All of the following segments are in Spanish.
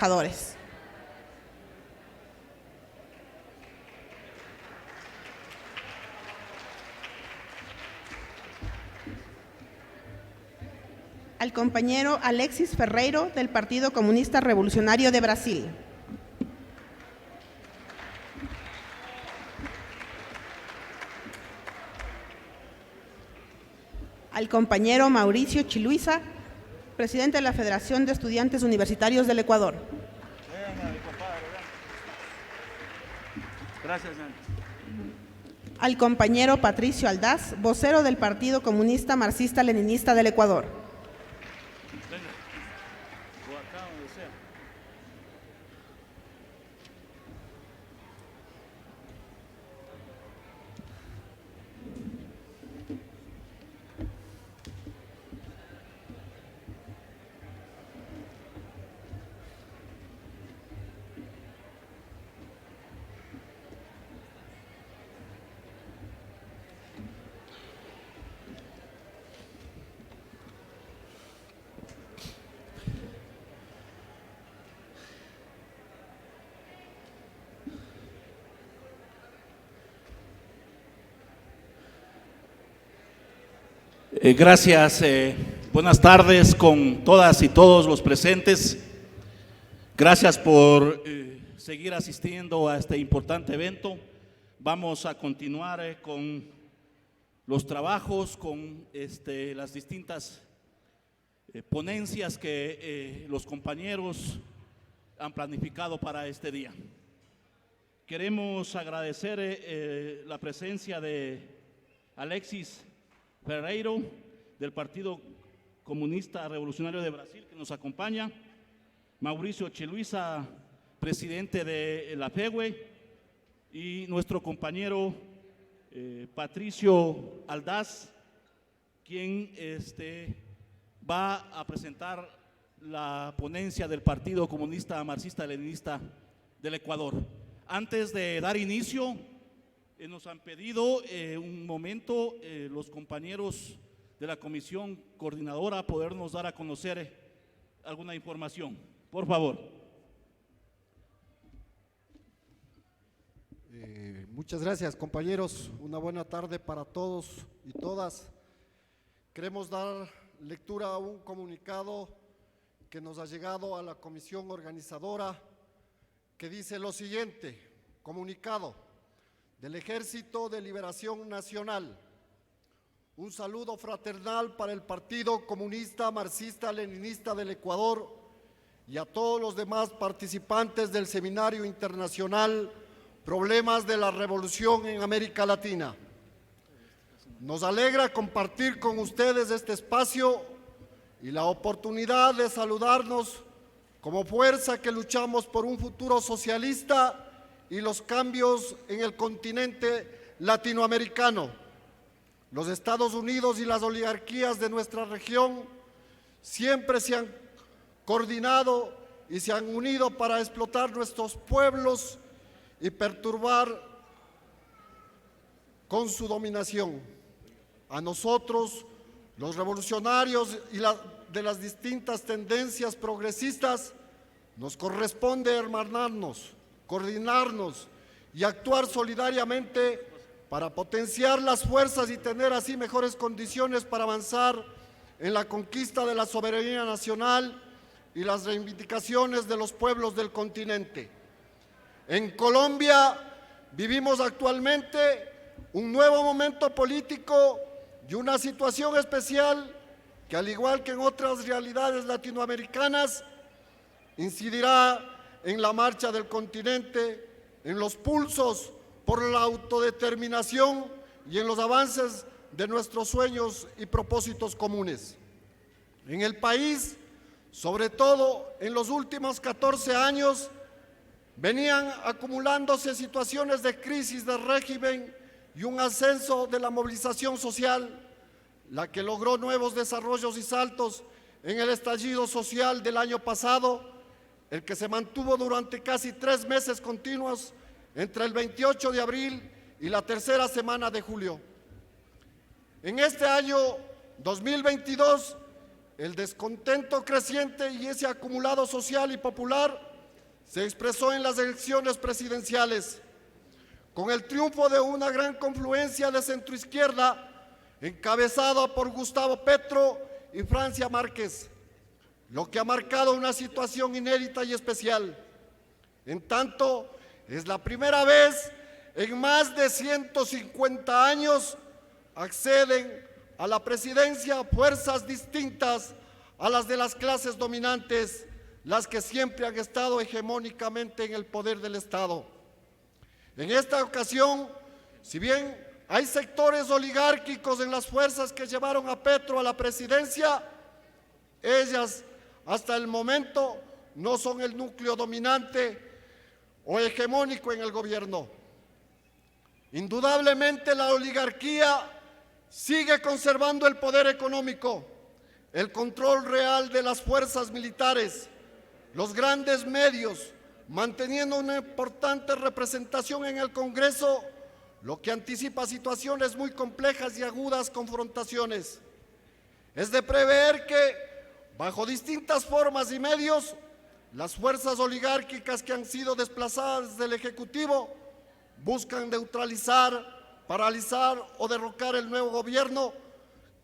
trabajadores. Al compañero Alexis Ferreiro, del Partido Comunista Revolucionario de Brasil. Al compañero Mauricio Chiluisa, presidente de la Federación de Estudiantes Universitarios del Ecuador. Gracias. Al compañero Patricio Aldaz, vocero del Partido Comunista Marxista-Leninista del Ecuador. O acá, donde sea. Gracias, buenas tardes con todas y todos los presentes. Gracias por seguir asistiendo a este importante evento. Vamos a continuar con los trabajos, con las distintas ponencias que los compañeros han planificado para este día. Queremos agradecer la presencia de Alexis Ferreiro, del Partido Comunista Revolucionario de Brasil, que nos acompaña, Mauricio Chiluisa, presidente de la FEWE, y nuestro compañero Patricio Aldaz, quien va a presentar la ponencia del Partido Comunista Marxista-Leninista del Ecuador. Antes de dar inicio, nos han pedido un momento los compañeros de la comisión coordinadora podernos dar a conocer alguna información. Por favor. Muchas gracias, compañeros. Una buena tarde para todos y todas. Queremos dar lectura a un comunicado que nos ha llegado a la comisión organizadora que dice lo siguiente: comunicado del Ejército de Liberación Nacional. Un saludo fraternal para el Partido Comunista Marxista-Leninista del Ecuador y a todos los demás participantes del Seminario Internacional Problemas de la Revolución en América Latina. Nos alegra compartir con ustedes este espacio y la oportunidad de saludarnos como fuerza que luchamos por un futuro socialista y los cambios en el continente latinoamericano. Los Estados Unidos y las oligarquías de nuestra región siempre se han coordinado y se han unido para explotar nuestros pueblos y perturbar con su dominación. A nosotros, los revolucionarios de las distintas tendencias progresistas, nos corresponde hermanarnos, coordinarnos y actuar solidariamente para potenciar las fuerzas y tener así mejores condiciones para avanzar en la conquista de la soberanía nacional y las reivindicaciones de los pueblos del continente. En Colombia vivimos actualmente un nuevo momento político y una situación especial que, al igual que en otras realidades latinoamericanas, incidirá en la marcha del continente, en los pulsos por la autodeterminación y en los avances de nuestros sueños y propósitos comunes. En el país, sobre todo en los últimos 14 años, venían acumulándose situaciones de crisis de régimen y un ascenso de la movilización social, la que logró nuevos desarrollos y saltos en el estallido social del año pasado, el que se mantuvo durante casi 3 meses continuos entre el 28 de abril y la tercera semana de julio. En este año 2022, el descontento creciente y ese acumulado social y popular se expresó en las elecciones presidenciales, con el triunfo de una gran confluencia de centroizquierda encabezada por Gustavo Petro y Francia Márquez, lo que ha marcado una situación inédita y especial. En tanto, es la primera vez en más de 150 años acceden a la presidencia fuerzas distintas a las de las clases dominantes, las que siempre han estado hegemónicamente en el poder del Estado. En esta ocasión, si bien hay sectores oligárquicos en las fuerzas que llevaron a Petro a la presidencia, ellas hasta el momento no son el núcleo dominante o hegemónico en el gobierno. Indudablemente la oligarquía sigue conservando el poder económico, el control real de las fuerzas militares, los grandes medios, manteniendo una importante representación en el Congreso, lo que anticipa situaciones muy complejas y agudas confrontaciones. Es de prever que, bajo distintas formas y medios, las fuerzas oligárquicas que han sido desplazadas del Ejecutivo buscan neutralizar, paralizar o derrocar el nuevo gobierno,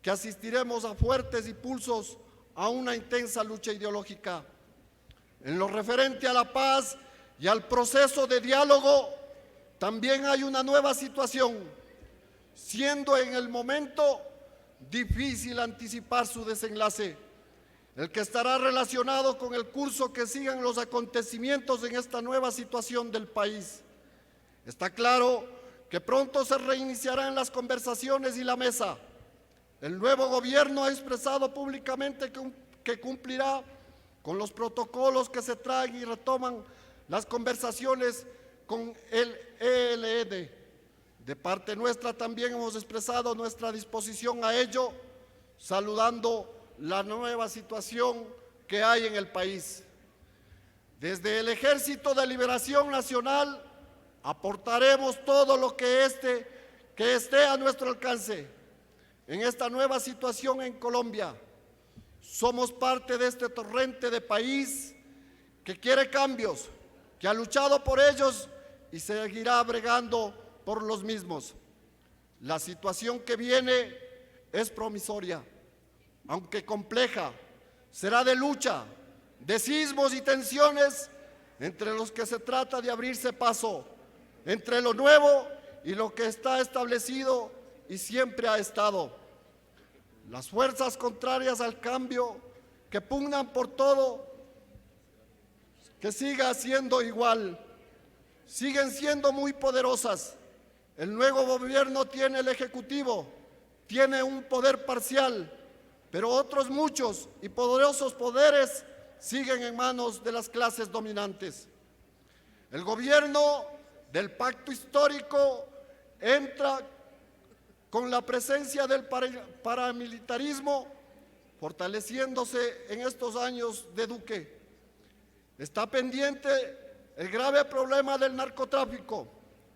que asistiremos a fuertes impulsos a una intensa lucha ideológica. En lo referente a la paz y al proceso de diálogo, también hay una nueva situación, siendo en el momento difícil anticipar su desenlace, el que estará relacionado con el curso que sigan los acontecimientos en esta nueva situación del país. Está claro que pronto se reiniciarán las conversaciones y la mesa. El nuevo gobierno ha expresado públicamente que cumplirá con los protocolos que se traen y retoman las conversaciones con el ELN. De parte nuestra también hemos expresado nuestra disposición a ello, saludando la nueva situación que hay en el país. Desde el Ejército de Liberación Nacional aportaremos todo lo que esté a nuestro alcance en esta nueva situación en Colombia. Somos parte de este torrente de país que quiere cambios, que ha luchado por ellos y seguirá bregando por los mismos. La situación que viene es promisoria, aunque compleja, será de lucha, de sismos y tensiones entre los que se trata de abrirse paso, entre lo nuevo y lo que está establecido y siempre ha estado. Las fuerzas contrarias al cambio, que pugnan por todo, que siga siendo igual, siguen siendo muy poderosas. El nuevo gobierno tiene el Ejecutivo, tiene un poder parcial, pero otros muchos y poderosos poderes siguen en manos de las clases dominantes. El gobierno del pacto histórico entra con la presencia del paramilitarismo, fortaleciéndose en estos años de Duque. Está pendiente el grave problema del narcotráfico,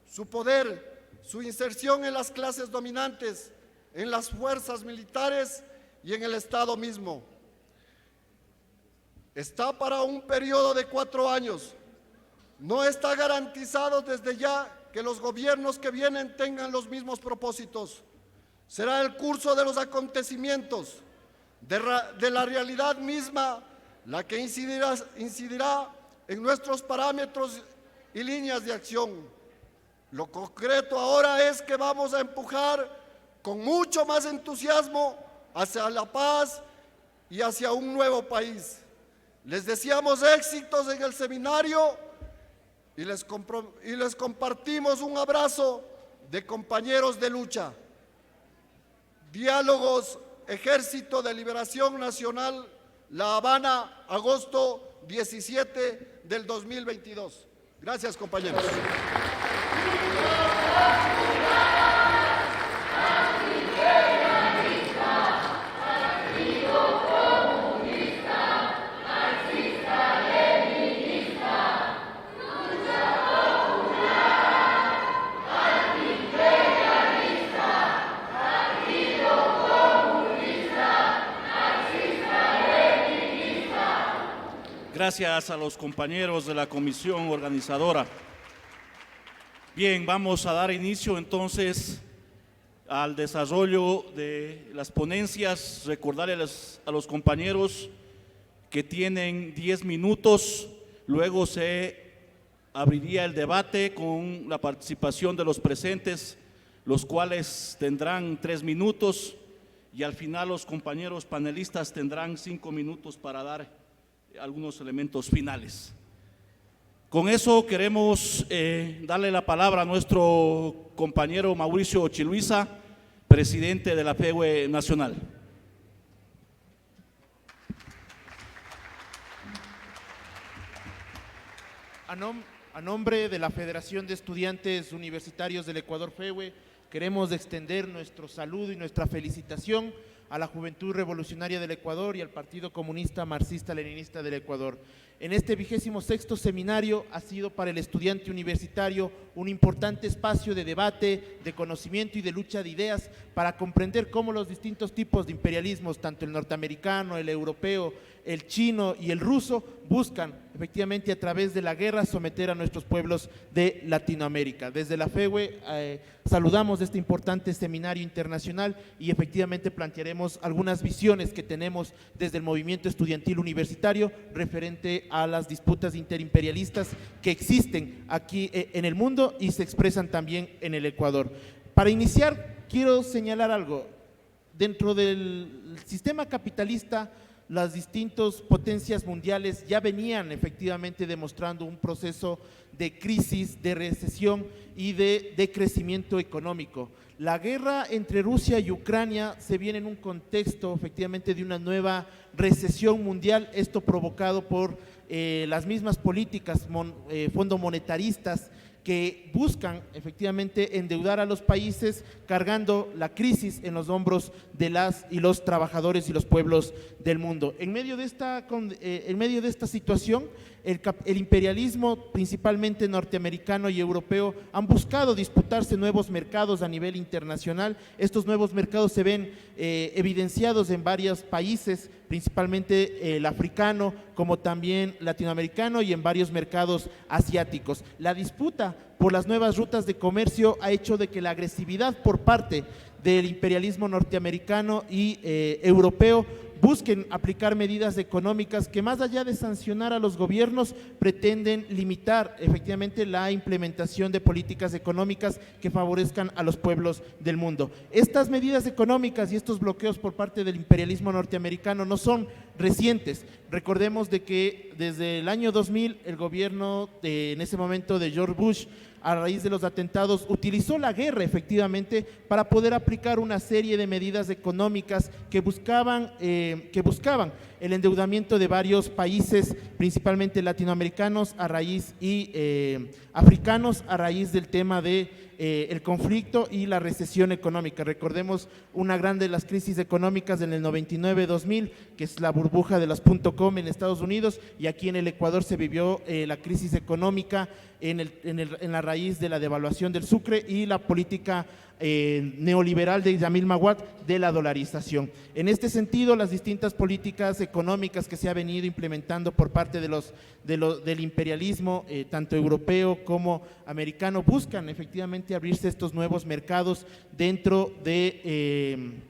su poder, su inserción en las clases dominantes, en las fuerzas militares y en el Estado mismo. Está para un periodo de 4 años. No está garantizado desde ya que los gobiernos que vienen tengan los mismos propósitos. Será el curso de los acontecimientos, de la realidad misma, la que incidirá en nuestros parámetros y líneas de acción. Lo concreto ahora es que vamos a empujar con mucho más entusiasmo hacia la paz y hacia un nuevo país. Les deseamos éxitos en el seminario y les compartimos un abrazo de compañeros de lucha. Diálogos, Ejército de Liberación Nacional, La Habana, agosto 17 del 2022. Gracias, compañeros. gracias a los compañeros de la comisión organizadora. Bien, vamos a dar inicio entonces al desarrollo de las ponencias. Recordarles a los compañeros que tienen 10 minutos, luego se abriría el debate con la participación de los presentes, los cuales tendrán 3 minutos, y al final los compañeros panelistas tendrán 5 minutos para dar algunos elementos finales. Con eso queremos darle la palabra a nuestro compañero Mauricio Chiluisa, presidente de la FEWE Nacional. A nombre de la Federación de Estudiantes Universitarios del Ecuador, FEWE, queremos extender nuestro saludo y nuestra felicitación a la Juventud Revolucionaria del Ecuador y al Partido Comunista Marxista-Leninista del Ecuador. En este 26º seminario ha sido para el estudiante universitario un importante espacio de debate, de conocimiento y de lucha de ideas para comprender cómo los distintos tipos de imperialismos, tanto el norteamericano, el europeo, el chino y el ruso, buscan efectivamente a través de la guerra someter a nuestros pueblos de Latinoamérica. Desde la FEWE saludamos este importante seminario internacional y efectivamente plantearemos algunas visiones que tenemos desde el movimiento estudiantil universitario referente a las disputas interimperialistas que existen aquí en el mundo y se expresan también en el Ecuador. Para iniciar, quiero señalar algo. Dentro del sistema capitalista, las distintas potencias mundiales ya venían efectivamente demostrando un proceso de crisis, de recesión y de decrecimiento económico. La guerra entre Rusia y Ucrania se viene en un contexto efectivamente de una nueva recesión mundial, esto provocado por las mismas políticas fondomonetaristas que buscan efectivamente endeudar a los países, cargando la crisis en los hombros de las y los trabajadores y los pueblos del mundo. En medio de esta situación, el imperialismo, principalmente norteamericano y europeo, han buscado disputarse nuevos mercados a nivel internacional. Estos nuevos mercados se ven evidenciados en varios países, principalmente el africano, como también latinoamericano, y en varios mercados asiáticos. La disputa por las nuevas rutas de comercio ha hecho de que la agresividad por parte del imperialismo norteamericano y europeo busquen aplicar medidas económicas que, más allá de sancionar a los gobiernos, pretenden limitar efectivamente la implementación de políticas económicas que favorezcan a los pueblos del mundo. Estas medidas económicas y estos bloqueos por parte del imperialismo norteamericano no son recientes. Recordemos de que desde el año 2000 el gobierno en ese momento de George Bush, a raíz de los atentados, utilizó la guerra efectivamente para poder aplicar una serie de medidas económicas que buscaban el endeudamiento de varios países, principalmente latinoamericanos a raíz y africanos, a raíz del tema de el conflicto y la recesión económica. Recordemos una grande de las crisis económicas en el 99-2000, que es la burbuja de las .com en Estados Unidos, y aquí en el Ecuador se vivió la crisis económica en la raíz de la devaluación del sucre y la política neoliberal de Yamil Maguad de la dolarización. En este sentido, las distintas políticas económicas que se ha venido implementando por parte del imperialismo, tanto europeo como americano, buscan efectivamente abrirse estos nuevos mercados dentro de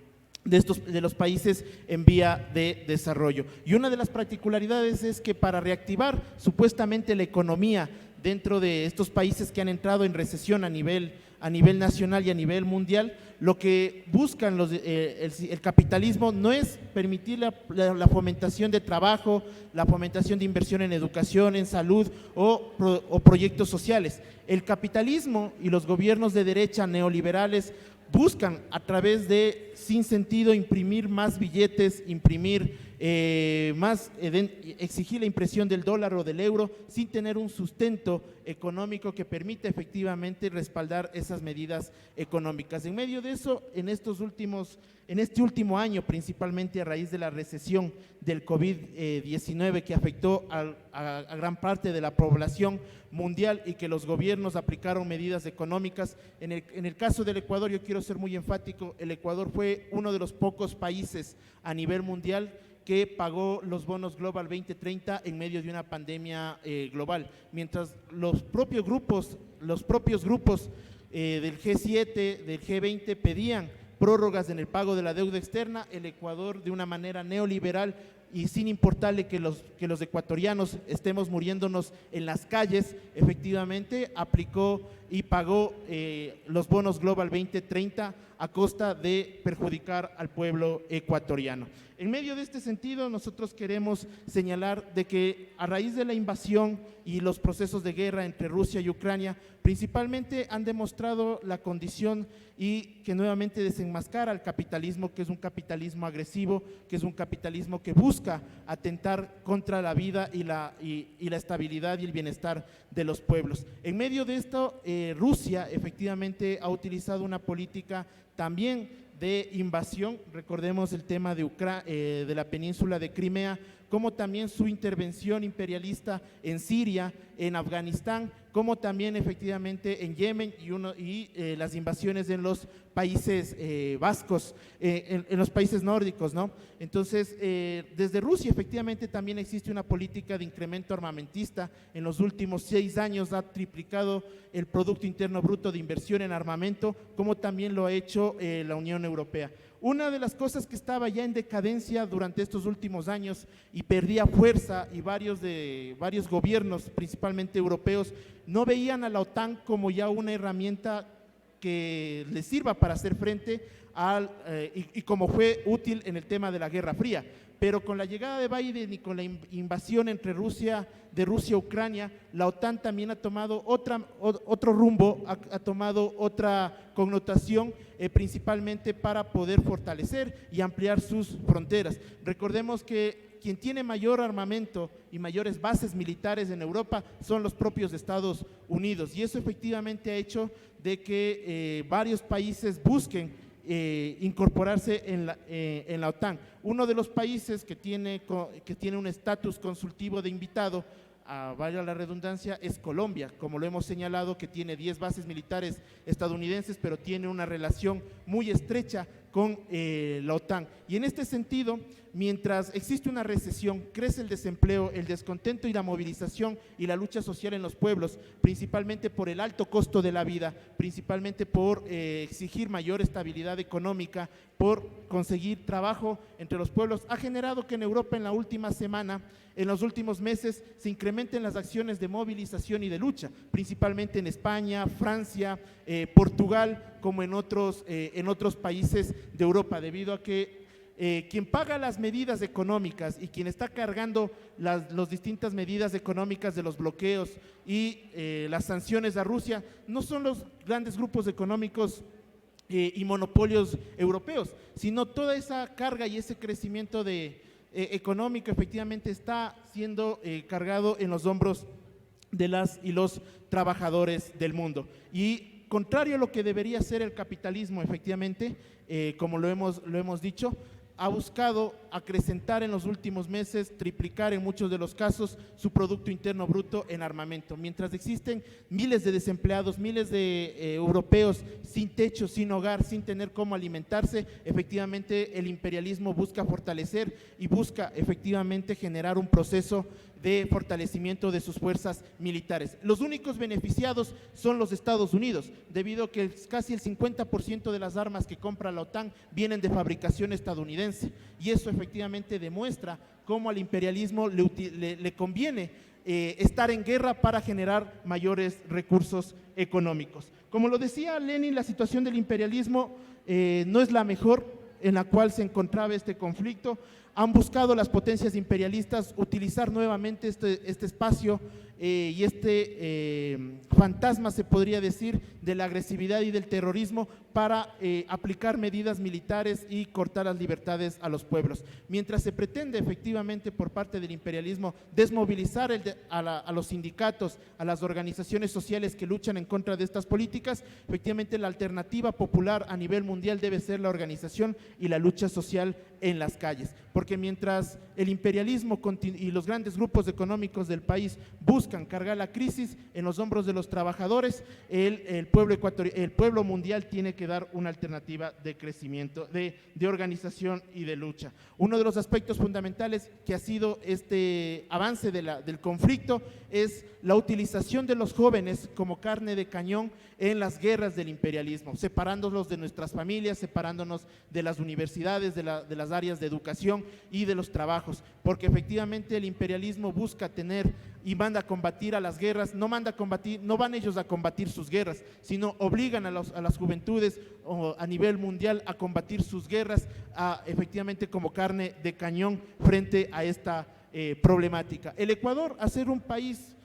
los países en vía de desarrollo. Y una de las particularidades es que para reactivar supuestamente la economía dentro de estos países que han entrado en recesión a nivel nacional y a nivel mundial, lo que buscan el capitalismo no es permitir la fomentación de trabajo, la fomentación de inversión en educación, en salud o proyectos sociales. El capitalismo y los gobiernos de derecha neoliberales buscan a través de sin sentido imprimir más billetes, exigir la impresión del dólar o del euro sin tener un sustento económico que permita efectivamente respaldar esas medidas económicas. En medio de eso, en este último año, principalmente a raíz de la recesión del COVID-19 que afectó a gran parte de la población mundial y que los gobiernos aplicaron medidas económicas, en el caso del Ecuador, yo quiero ser muy enfático, el Ecuador fue uno de los pocos países a nivel mundial que pagó los bonos Global 2030 en medio de una pandemia global, mientras los propios grupos del G7, del G20 pedían prórrogas en el pago de la deuda externa. El Ecuador, de una manera neoliberal y sin importarle que los ecuatorianos estemos muriéndonos en las calles, efectivamente aplicó y pagó los bonos Global 2030 a costa de perjudicar al pueblo ecuatoriano. En medio de este sentido, nosotros queremos señalar de que a raíz de la invasión y los procesos de guerra entre Rusia y Ucrania, principalmente han demostrado la condición y que nuevamente desenmascara al capitalismo, que es un capitalismo agresivo, que es un capitalismo que busca atentar contra la vida y la estabilidad y el bienestar de los pueblos. En medio de esto, Rusia efectivamente ha utilizado una política también de invasión. Recordemos el tema de la península de Crimea, como también su intervención imperialista en Siria, en Afganistán, como también efectivamente en Yemen y las invasiones en los países vascos, en los países nórdicos, ¿no? Entonces, desde Rusia efectivamente también existe una política de incremento armamentista. En los últimos 6 años ha triplicado el Producto Interno Bruto de inversión en armamento, como también lo ha hecho la Unión Europea. Una de las cosas que estaba ya en decadencia durante estos últimos años y perdía fuerza, y varios gobiernos, principalmente europeos, no veían a la OTAN como ya una herramienta que les sirva para hacer frente y como fue útil en el tema de la Guerra Fría. Pero con la llegada de Biden y con la invasión de Rusia a Ucrania, la OTAN también ha tomado otro rumbo, ha tomado otra connotación, principalmente para poder fortalecer y ampliar sus fronteras. Recordemos que quien tiene mayor armamento y mayores bases militares en Europa son los propios Estados Unidos, y eso efectivamente ha hecho de que varios países busquen incorporarse en la OTAN. Uno de los países que tiene un estatus consultivo de invitado, vaya la redundancia, es Colombia, como lo hemos señalado, que tiene 10 bases militares estadounidenses, pero tiene una relación muy estrecha con la OTAN. Y en este sentido, mientras existe una recesión, crece el desempleo, el descontento y la movilización y la lucha social en los pueblos, principalmente por el alto costo de la vida, principalmente por exigir mayor estabilidad económica, por conseguir trabajo entre los pueblos, ha generado que en Europa en la última semana, en los últimos meses, se incrementen las acciones de movilización y de lucha, principalmente en España, Francia, Portugal, como en otros países de Europa, debido a que quien paga las medidas económicas y quien está cargando las distintas medidas económicas de los bloqueos y las sanciones a Rusia no son los grandes grupos económicos y monopolios europeos, sino toda esa carga y ese crecimiento económico efectivamente está siendo cargado en los hombros de las y los trabajadores del mundo. Y contrario a lo que debería ser el capitalismo, efectivamente, como lo hemos dicho, ha buscado acrecentar en los últimos meses, triplicar en muchos de los casos su Producto Interno Bruto en armamento. Mientras existen miles de desempleados, miles de europeos sin techo, sin hogar, sin tener cómo alimentarse, efectivamente el imperialismo busca fortalecer y busca efectivamente generar un proceso de fortalecimiento de sus fuerzas militares. Los únicos beneficiados son los Estados Unidos, debido a que casi el 50% de las armas que compra la OTAN vienen de fabricación estadounidense, y eso efectivamente demuestra cómo al imperialismo le conviene estar en guerra para generar mayores recursos económicos. Como lo decía Lenin, la situación del imperialismo no es la mejor en la cual se encontraba este conflicto. Han buscado las potencias imperialistas utilizar nuevamente este espacio y fantasma, se podría decir, de la agresividad y del terrorismo para aplicar medidas militares y cortar las libertades a los pueblos. Mientras se pretende efectivamente por parte del imperialismo desmovilizar a los sindicatos, a las organizaciones sociales que luchan en contra de estas políticas, efectivamente la alternativa popular a nivel mundial debe ser la organización y la lucha social en las calles, porque mientras el imperialismo y los grandes grupos económicos del país buscan cargar la crisis en los hombros de los trabajadores, el pueblo mundial tiene que dar una alternativa de crecimiento, de organización y de lucha. Uno de los aspectos fundamentales que ha sido este avance del conflicto es la utilización de los jóvenes como carne de cañón en las guerras del imperialismo, separándolos de nuestras familias, separándonos de las universidades, de las áreas de educación y de los trabajos, porque efectivamente el imperialismo busca tener y manda a combatir a las guerras, no van ellos a combatir sus guerras, sino obligan a las juventudes a nivel mundial a combatir sus guerras efectivamente como carne de cañón frente a esta problemática. El Ecuador, a ser un país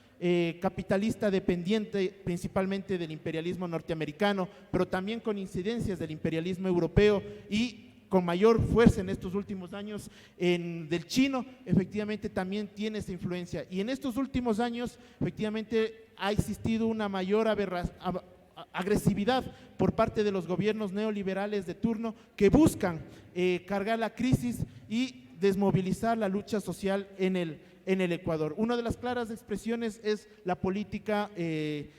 capitalista dependiente principalmente del imperialismo norteamericano, pero también con incidencias del imperialismo europeo y con mayor fuerza en estos últimos años del chino, efectivamente también tiene esa influencia. Y en estos últimos años, efectivamente, ha existido una mayor agresividad por parte de los gobiernos neoliberales de turno que buscan cargar la crisis y desmovilizar la lucha social en el Ecuador. Una de las claras expresiones es la política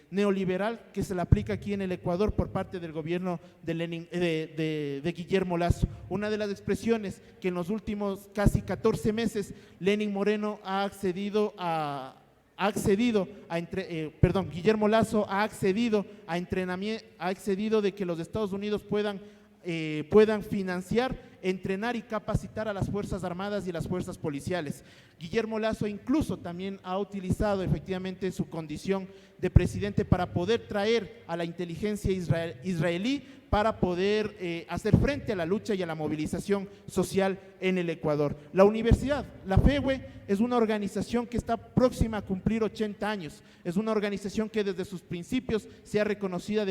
neoliberal que se le aplica aquí en el Ecuador por parte del gobierno de Guillermo Lasso. Una de las expresiones que en los últimos casi 14 meses Lenín Moreno Guillermo Lasso ha accedido a entrenamiento, ha accedido de que los Estados Unidos puedan financiar, entrenar y capacitar a las Fuerzas Armadas y las Fuerzas Policiales. Guillermo Lasso incluso también ha utilizado efectivamente su condición de presidente para poder traer a la inteligencia israelí para poder hacer frente a la lucha y a la movilización social en el Ecuador. La universidad, la FEWE, es una organización que está próxima a cumplir 80 años. Es una organización que desde sus principios se ha reconocido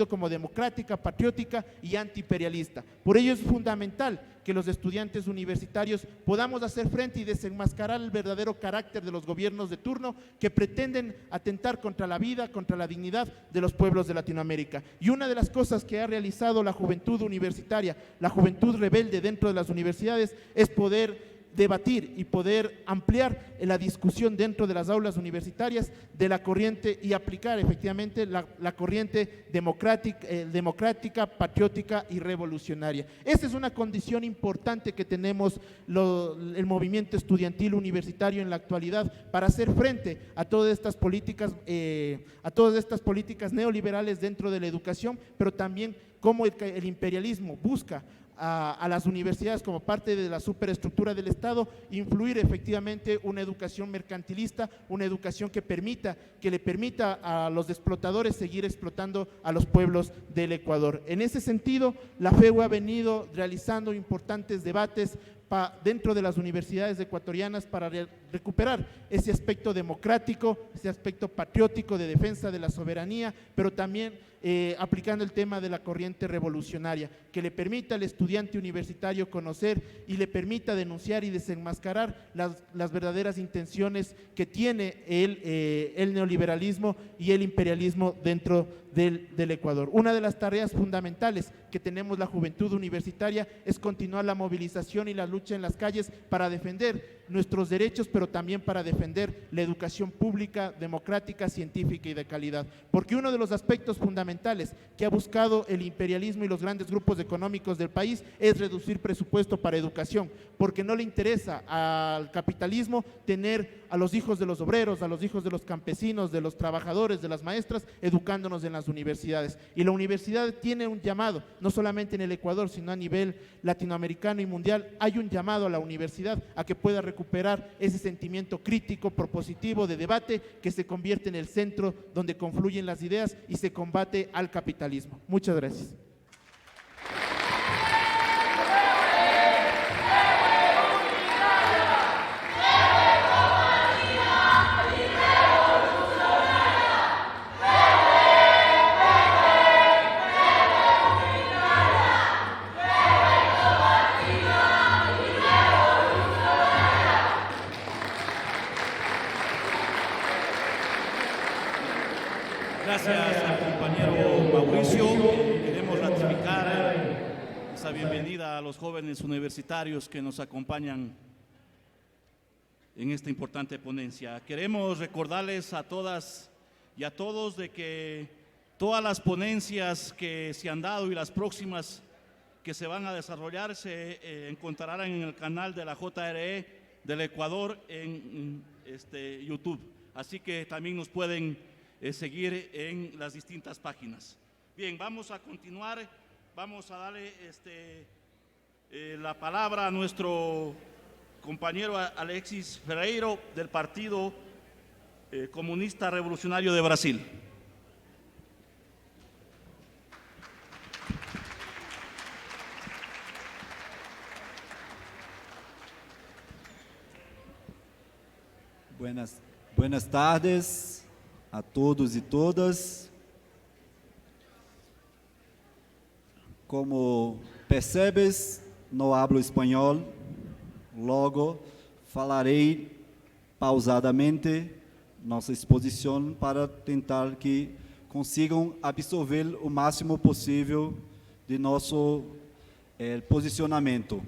como democrática, patriótica y antiimperialista. Por ello es fundamental que los estudiantes universitarios podamos hacer frente y desenmascarar el verdadero carácter de los gobiernos de turno que pretenden atentar contra la vida, contra la dignidad de los pueblos de Latinoamérica. Y una de las cosas que ha realizado la juventud universitaria, la juventud rebelde dentro de las universidades, es poder debatir y poder ampliar la discusión dentro de las aulas universitarias de la corriente y aplicar efectivamente la corriente democrática, patriótica y revolucionaria. Esa es una condición importante que tenemos el movimiento estudiantil universitario en la actualidad para hacer frente a todas estas políticas neoliberales dentro de la educación, pero también cómo el imperialismo busca a las universidades como parte de la superestructura del Estado, influir efectivamente una educación mercantilista, una educación que le permita a los explotadores seguir explotando a los pueblos del Ecuador. En ese sentido, la FEWE ha venido realizando importantes debates dentro de las universidades ecuatorianas para recuperar ese aspecto democrático, ese aspecto patriótico de defensa de la soberanía, pero también aplicando el tema de la corriente revolucionaria, que le permita al estudiante universitario conocer y le permita denunciar y desenmascarar las verdaderas intenciones que tiene el neoliberalismo y el imperialismo dentro del Ecuador. Una de las tareas fundamentales que tenemos la juventud universitaria es continuar la movilización y la lucha en las calles para defender nuestros derechos, pero también para defender la educación pública, democrática, científica y de calidad. Porque uno de los aspectos fundamentales que ha buscado el imperialismo y los grandes grupos económicos del país es reducir presupuesto para educación, porque no le interesa al capitalismo tener a los hijos de los obreros, a los hijos de los campesinos, de los trabajadores, de las maestras, educándonos en las universidades. Y la universidad tiene un llamado, no solamente en el Ecuador, sino a nivel latinoamericano y mundial, hay un llamado a la universidad a que pueda recuperar ese sentimiento crítico, propositivo, de debate, que se convierte en el centro donde confluyen las ideas y se combate al capitalismo. Muchas gracias. Gracias al compañero Mauricio. Queremos ratificar esa bienvenida a los jóvenes universitarios que nos acompañan en esta importante ponencia. Queremos recordarles a todas y a todos de que todas las ponencias que se han dado y las próximas que se van a desarrollar se encontrarán en el canal de la JRE del Ecuador en YouTube. Así que también nos pueden seguir en las distintas páginas. Bien, vamos a continuar. Vamos a darle la palabra a nuestro compañero Alexis Ferreiro del Partido Comunista Revolucionario de Brasil. Buenas tardes a todos e todas. Como percebes, não hablo espanhol, logo falarei pausadamente nossa exposição para tentar que consigam absorver o máximo possível de nosso posicionamento.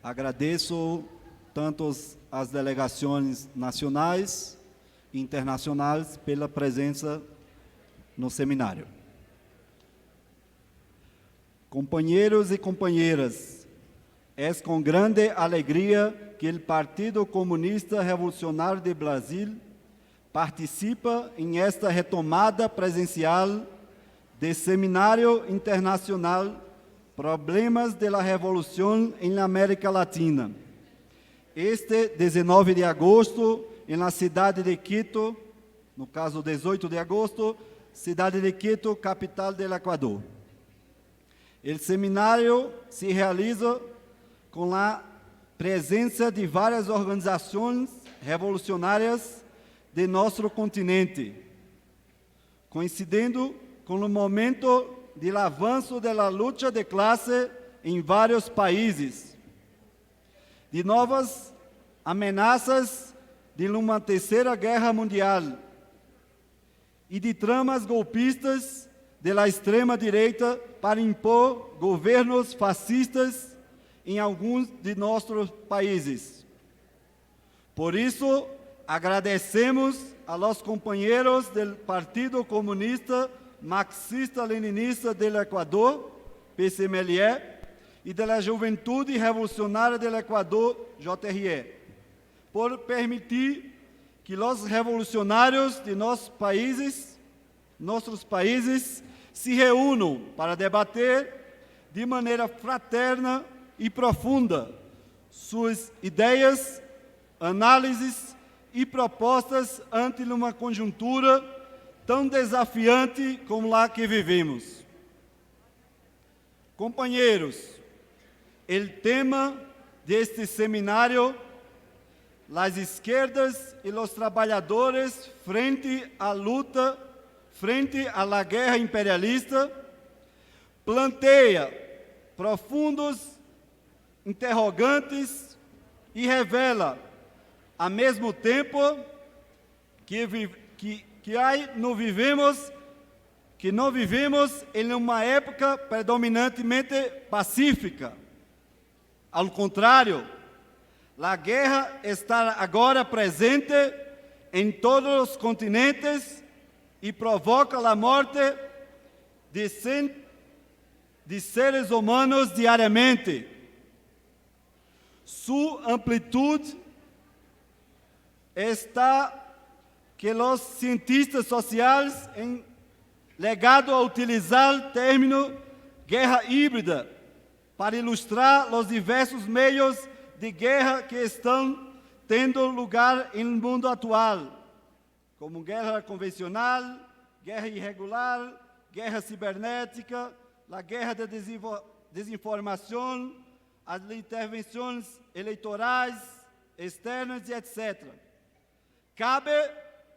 Agradeço tanto as delegações nacionais e internacionais pela presença no seminário. Companheiros e companheiras, é com grande alegria que o Partido Comunista Revolucionário de Brasil participa em esta retomada presencial do Seminário Internacional Problemas da Revolução em América Latina. Este 19 de agosto, na cidade de Quito, no caso 18 de agosto, cidade de Quito, capital do Equador. O seminário se realiza com a presença de várias organizações revolucionárias de nosso continente, coincidindo com o momento do avanço da luta de classe em vários países, de novas ameaças de uma terceira guerra mundial e de tramas golpistas da extrema-direita para impor governos fascistas em alguns de nossos países. Por isso, agradecemos a los companheiros do Partido Comunista Marxista-Leninista do Equador, PCMLE, e da Juventude Revolucionária do Equador, JRE, por permitir que os revolucionários de nossos países se reúnam para debater de maneira fraterna e profunda suas ideias, análises e propostas ante uma conjuntura tão desafiante como a que vivemos. Companheiros, o tema deste seminário, as esquerdas e os trabalhadores frente à luta, frente à guerra imperialista, planteia profundos interrogantes e revela, ao mesmo tempo, que não vivemos em uma época predominantemente pacífica. Ao contrário, a guerra está agora presente em todos os continentes e provoca a morte de seres humanos diariamente. Sua amplitude está que os cientistas sociais han legado a utilizar o termo guerra híbrida para ilustrar os diversos meios de guerra que estão tendo lugar no mundo atual, como guerra convencional, guerra irregular, guerra cibernética, a guerra de desinformação, as intervenções eleitorais, externas e etc. Cabe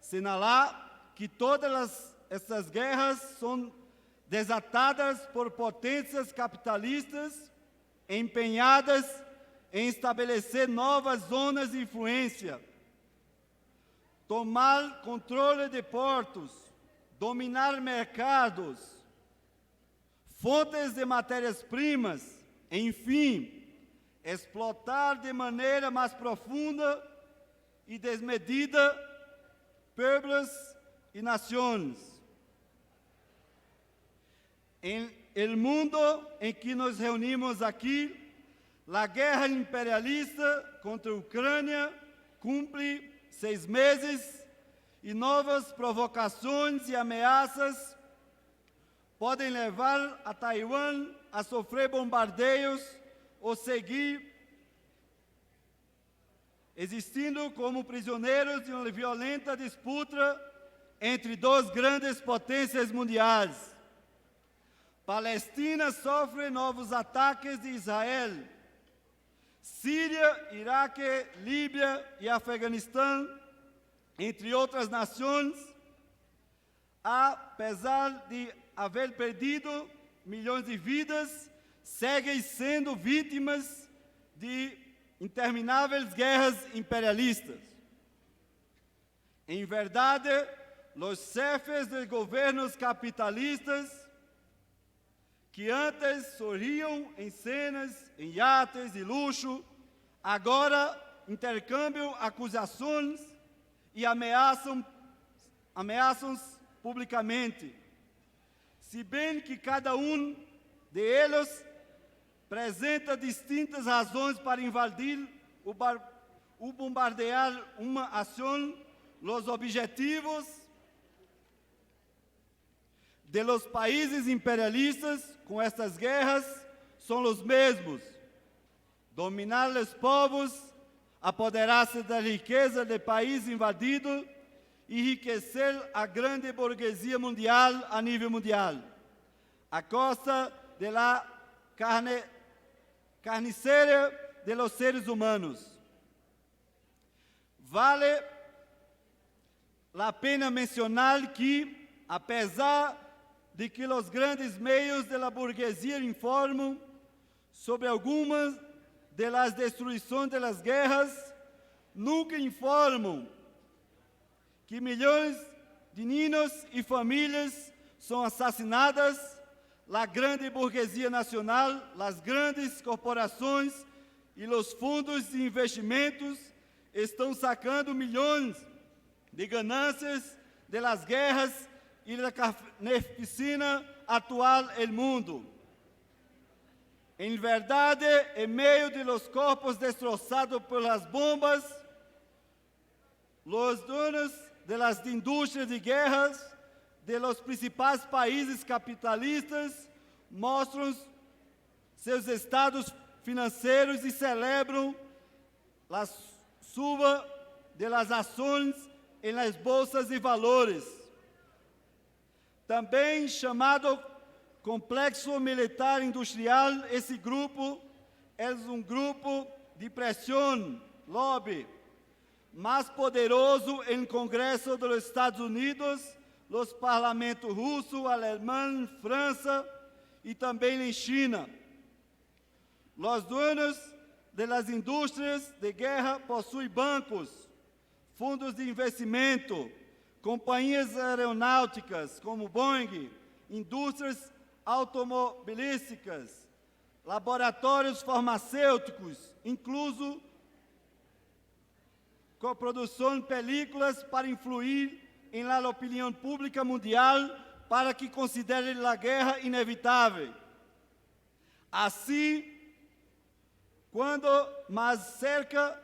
sinalar que todas essas guerras são desatadas por potências capitalistas empenhadas em estabelecer novas zonas de influência, tomar controle de portos, dominar mercados, fontes de matérias-primas, enfim, explotar de maneira mais profunda e desmedida pueblos e nações. Em el mundo em que nos reunimos aqui, a guerra imperialista contra a Ucrânia cumpre 6 meses e novas provocações e ameaças podem levar a Taiwan a sofrer bombardeios ou seguir existindo como prisioneiros de uma violenta disputa entre duas grandes potências mundiais. Palestina sofre novos ataques de Israel. Síria, Iraque, Líbia e Afeganistão, entre outras nações, apesar de haver perdido milhões de vidas, seguem sendo vítimas de intermináveis guerras imperialistas. Em verdade, os chefes de governos capitalistas, que antes sorriam em cenas, em iates de luxo, agora intercambiam acusações e ameaçam publicamente. Se bem que cada um de eles apresenta distintas razões para invadir ou bombardear uma ação, os objetivos de los países imperialistas com estas guerras são os mesmos: dominar os povos, apoderar-se da riqueza do país invadido e enriquecer a grande burguesia mundial a nível mundial, a costa de la carniceria de los seres humanos. Vale a pena mencionar que, apesar de que os grandes meios da burguesia informam sobre algumas das destruições das guerras, nunca informam que milhões de niños e famílias são assassinadas, a grande burguesia nacional, as grandes corporações e os fundos de investimentos estão sacando milhões de ganâncias das guerras e da carnificina atual no mundo. Em verdade, em meio de los corpos destroçados pelas bombas, os donos de las indústrias de guerras de los principais países capitalistas mostram seus estados financeiros e celebram a suba de las ações em las bolsas de valores. Também chamado Complexo Militar Industrial, esse grupo é grupo de pressão, lobby, mais poderoso em Congresso dos Estados Unidos, nos parlamentos russo, alemão, França e também em China. Os donos das indústrias de guerra possuem bancos, fundos de investimento, companhias aeronáuticas como Boeing, indústrias automobilísticas, laboratórios farmacêuticos, incluso coprodução de películas para influir em la opinião pública mundial para que considere a guerra inevitável. Assim, quando mais cerca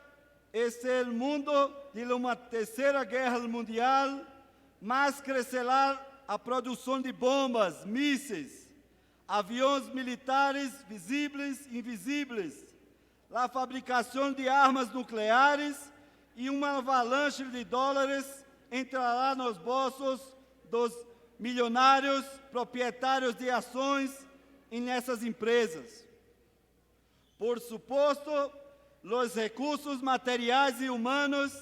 este mundo de uma terceira guerra mundial, mais crescerá a produção de bombas, mísseis, aviões militares visíveis e invisíveis, a fabricação de armas nucleares e uma avalanche de dólares entrará nos bolsos dos milionários proprietários de ações nessas empresas. Por suposto, os recursos materiais e humanos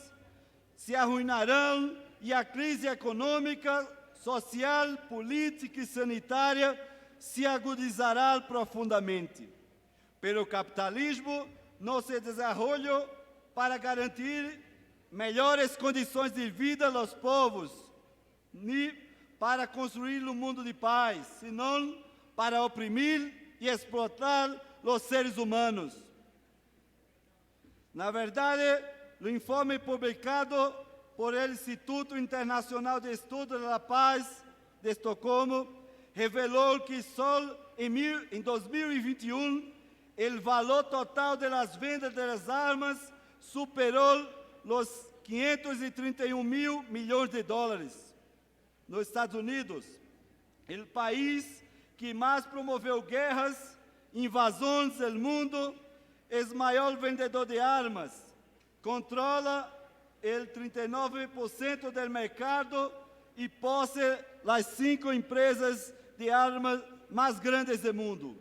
se arruinarão e a crise econômica, social, política e sanitária se agudizará profundamente. Pero o capitalismo não se desenvolveu para garantir melhores condições de vida aos povos, nem para construir um mundo de paz, senão para oprimir y explotar los seres humanos. Na verdade, o informe publicado por el Instituto Internacional de Estudos de la Paz de Estocolmo revelou que só em 2021 o valor total das vendas das armas superou os 531 mil milhões de dólares. Nos Estados Unidos, o país que mais promoveu guerras, invasões do mundo, é o maior vendedor de armas, controla o 39% do mercado e possui as 5 empresas de armas mais grandes do mundo.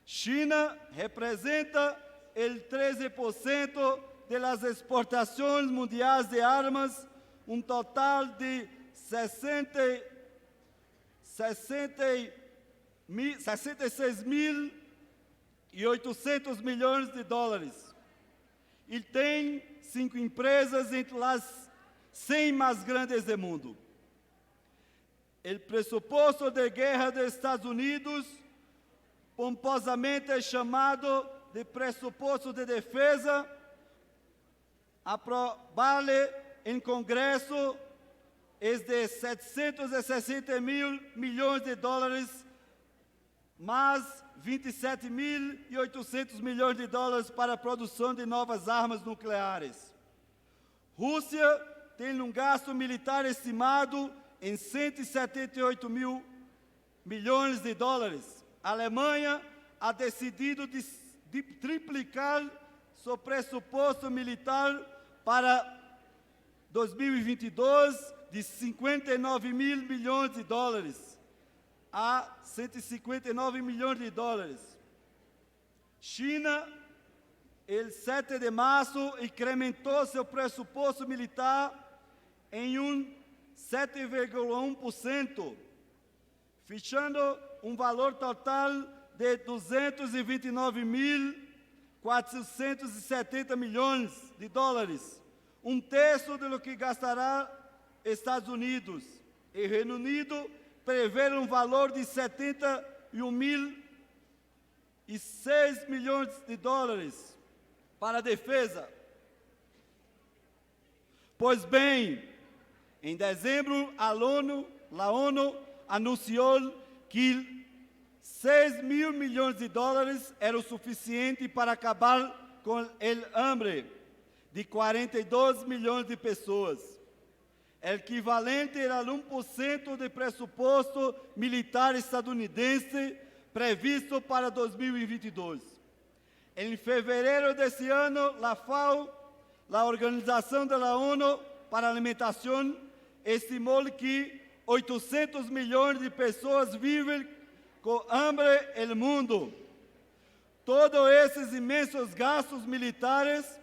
China representa o 13% das exportações mundiais de armas, total de 66.800 milhões de dólares. E tem 5 empresas entre as 100 mais grandes do mundo. O pressuposto de guerra dos Estados Unidos, pomposamente chamado de pressuposto de defesa, aprovado em Congresso, é de 760 mil milhões de dólares, mais 27.800 milhões de dólares para a produção de novas armas nucleares. Rússia tem gasto militar estimado em 178 mil milhões de dólares. A Alemanha ha decidido de triplicar seu pressuposto militar para 2022 de 59 mil milhões de dólares a 159 milhões de dólares. China, el 7 de março, incrementou seu pressuposto militar em 7,1%, fechando valor total de 229.470 milhões de dólares, terço do que gastará Estados Unidos. E Reino Unido prevê valor de 71.006 milhões de dólares para a defesa. Pois bem, em dezembro, a ONU anunciou que 6 mil milhões de dólares era o suficiente para acabar com o hambre de 42 milhões de pessoas, equivalente a 1% do pressuposto militar estadunidense previsto para 2022. Em fevereiro desse ano, a FAO, a Organização da ONU para a Alimentação, estimou que 800 milhões de pessoas vivem com hambre no mundo. Todos esses imensos gastos militares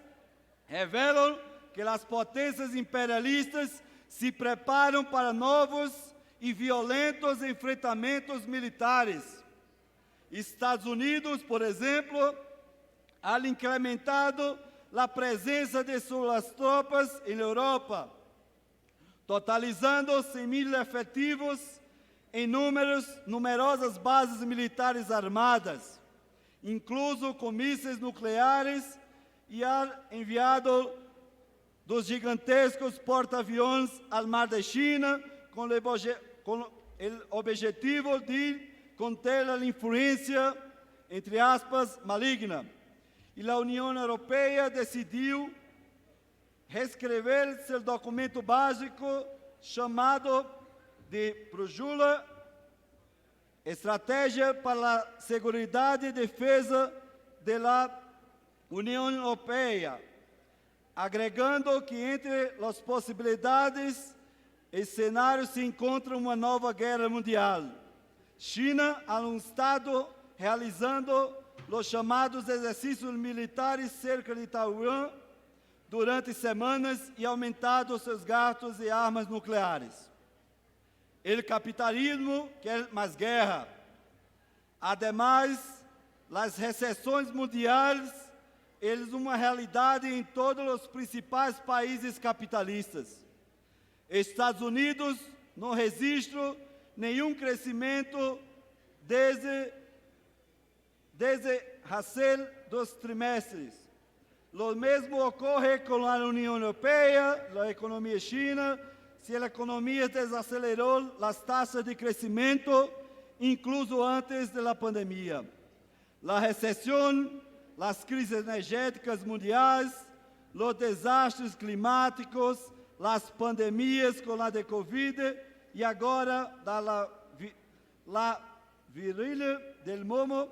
revelam que as potências imperialistas se preparam para novos e violentos enfrentamentos militares. Estados Unidos, por exemplo, ha incrementado a presença de suas tropas em Europa, totalizando 100 mil efetivos em numerosas bases militares armadas, incluso com mísseis nucleares, e ha enviado dos gigantescos porta-aviões ao Mar da China com o objetivo de conter a influência, entre aspas, maligna. E a União Europeia decidiu reescrever seu documento básico chamado de Brújula, Estratégia para a Seguridade e Defesa da União Europeia, agregando que entre as possibilidades e cenários se encontra uma nova guerra mundial. China ha estado realizando os chamados exercícios militares cerca de Taiwan durante semanas e aumentado seus gastos de armas nucleares. O capitalismo quer mais guerra. Ademais, as recessões mundiais eles uma realidade em todos os principais países capitalistas. Estados Unidos não registrou nenhum crescimento desde hace 2 trimestres. Lo mesmo ocorre com a União Europeia, a economia china, se a economia desacelerou as taxas de crescimento, incluso antes da pandemia. A recessão, as crises energéticas mundiais, os desastres climáticos, as pandemias como a de Covid e agora la virilha del momo,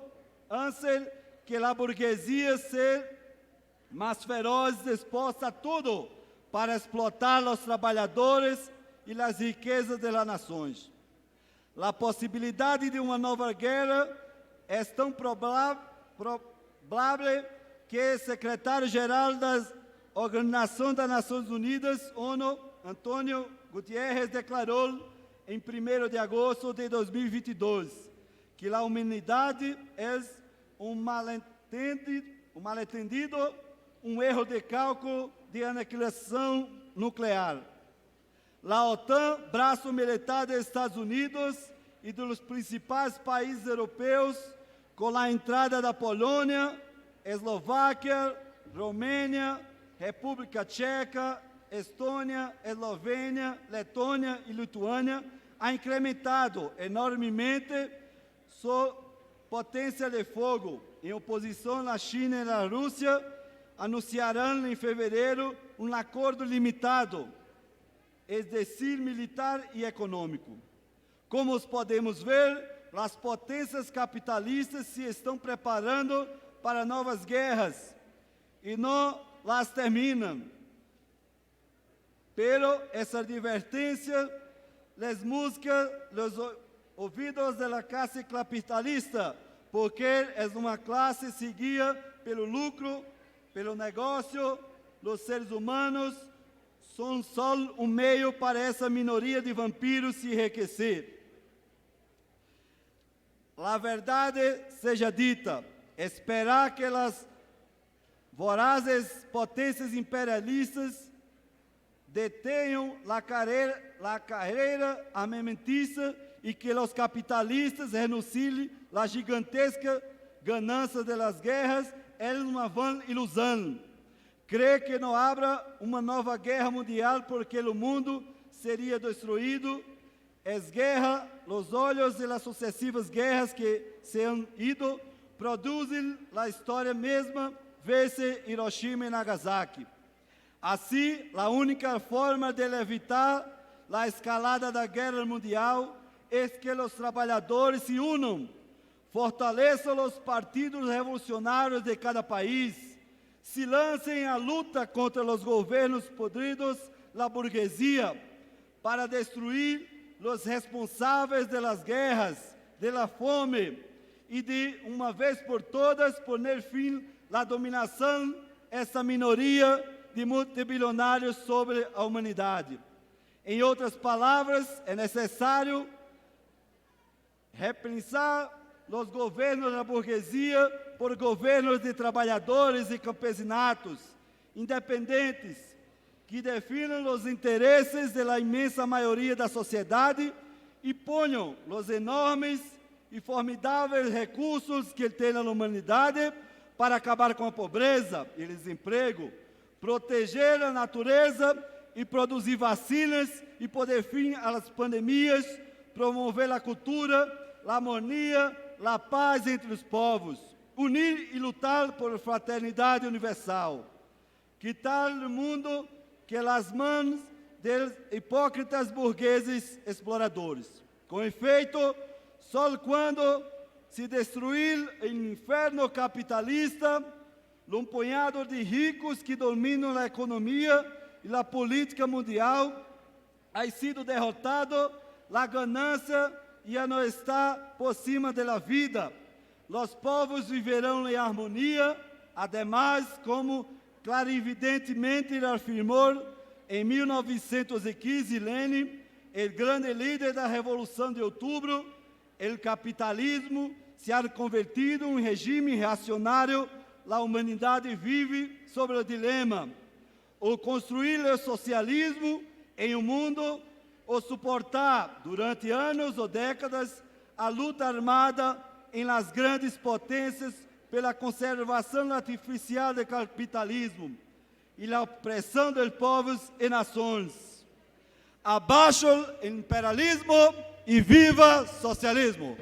hace que a burguesia seja mais feroz, disposta a tudo para explotar os trabalhadores e as riquezas das nações. A possibilidade de uma nova guerra é tão provável que o secretário-geral da Organização das Nações Unidas, ONU, Antônio Guterres, declarou em 1º de agosto de 2022 que a humanidade é mal-entendido, erro de cálculo de aniquilação nuclear. A OTAN, braço militar dos Estados Unidos e dos principais países europeus, com a entrada da Polônia, Eslováquia, Romênia, República Tcheca, Estônia, Eslovênia, Letônia e Lituânia, ha incrementado enormemente sua potência de fogo. Em oposição à China e à Rússia, anunciarão em fevereiro um acordo limitado, es decir, militar e econômico. Como podemos ver, as potências capitalistas se estão preparando para novas guerras e não las terminam. Pero essa advertência les busca los ouvidos da classe capitalista, porque é uma classe seguida pelo lucro, pelo negócio. Os seres humanos são só um meio para essa minoria de vampiros se enriquecer. A verdade seja dita, esperar que as vorazes potências imperialistas detenham a carreira armamentícia e que os capitalistas renunciem à gigantesca ganância das guerras é uma vã ilusão. Crê que não haverá uma nova guerra mundial porque o mundo seria destruído. As guerras, os olhos e as sucessivas guerras que se han ido produzem a história mesma, vê-se Hiroshima e Nagasaki. Assim, a única forma de evitar a escalada da guerra mundial é que os trabalhadores se unam, fortaleçam os partidos revolucionários de cada país, se lancem à luta contra os governos podridos, a burguesia, para destruir os responsáveis das guerras, da fome e de uma vez por todas poner fim à dominação essa minoria de multibilionários sobre a humanidade. Em outras palavras, é necessário repensar os governos da burguesia por governos de trabalhadores e campesinatos independentes, que definam os interesses da imensa maioria da sociedade e ponham os enormes e formidáveis recursos que tem a humanidade para acabar com a pobreza e desemprego, proteger a natureza e produzir vacinas e poder fim às pandemias, promover a cultura, a harmonia, a paz entre os povos, unir e lutar por fraternidade universal. Quitar o mundo que las mãos dos hipócritas burgueses exploradores. Com efeito, só quando se destruir o inferno capitalista, um punhado de ricos que dominam a economia e a política mundial, ha sido derrotado, a ganância já não está por cima da vida. Os povos viverão em harmonia, ademais, como clarividentemente afirmou em 1915 Lenin, o grande líder da Revolução de Outubro, o capitalismo se ha convertido em regime reacionário. A humanidade vive sobre o dilema: ou construir o socialismo em um mundo, ou suportar durante anos ou décadas a luta armada em las grandes potências pela conservação artificial do capitalismo e a opressão de povos e nações. Abaixo o imperialismo e viva o socialismo!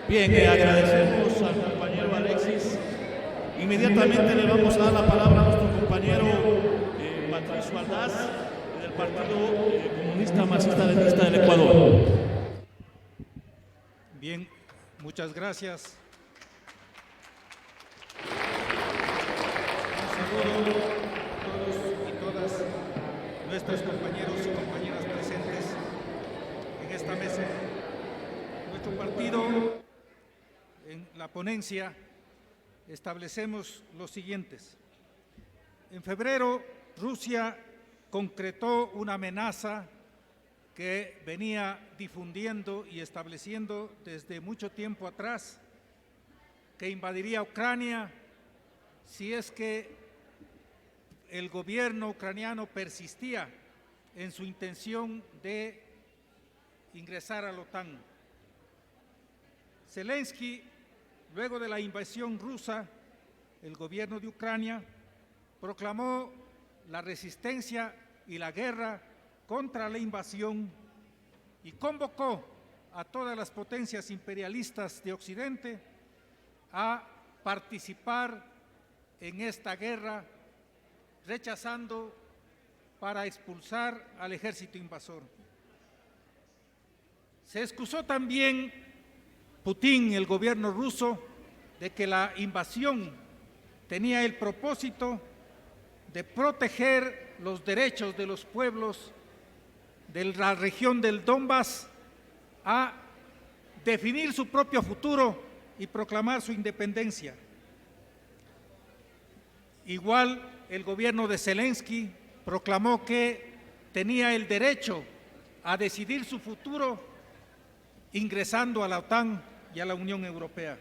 Bien, agradecemos al compañero Alexis. Inmediatamente le vamos a dar la palabra a nuestro compañero Patricio Aldaz, del Partido Comunista Marxista-Leninista del Ecuador. Bien, muchas gracias. Un saludo a todos y todas nuestros compañeros y compañeras presentes en esta mesa. Nuestro partido, en la ponencia, establecemos los siguientes. En febrero, Rusia concretó una amenaza que venía difundiendo y estableciendo desde mucho tiempo atrás, que invadiría Ucrania si es que el gobierno ucraniano persistía en su intención de ingresar a la OTAN. Zelensky, luego de la invasión rusa, el gobierno de Ucrania proclamó la resistencia y la guerra contra la invasión y convocó a todas las potencias imperialistas de Occidente a participar en esta guerra, rechazando para expulsar al ejército invasor. Se excusó también Putin, el gobierno ruso, de que la invasión tenía el propósito de proteger los derechos de los pueblos de la región del Donbass a definir su propio futuro y proclamar su independencia. Igual el gobierno de Zelensky proclamó que tenía el derecho a decidir su futuro ingresando a la OTAN y a la Unión Europea.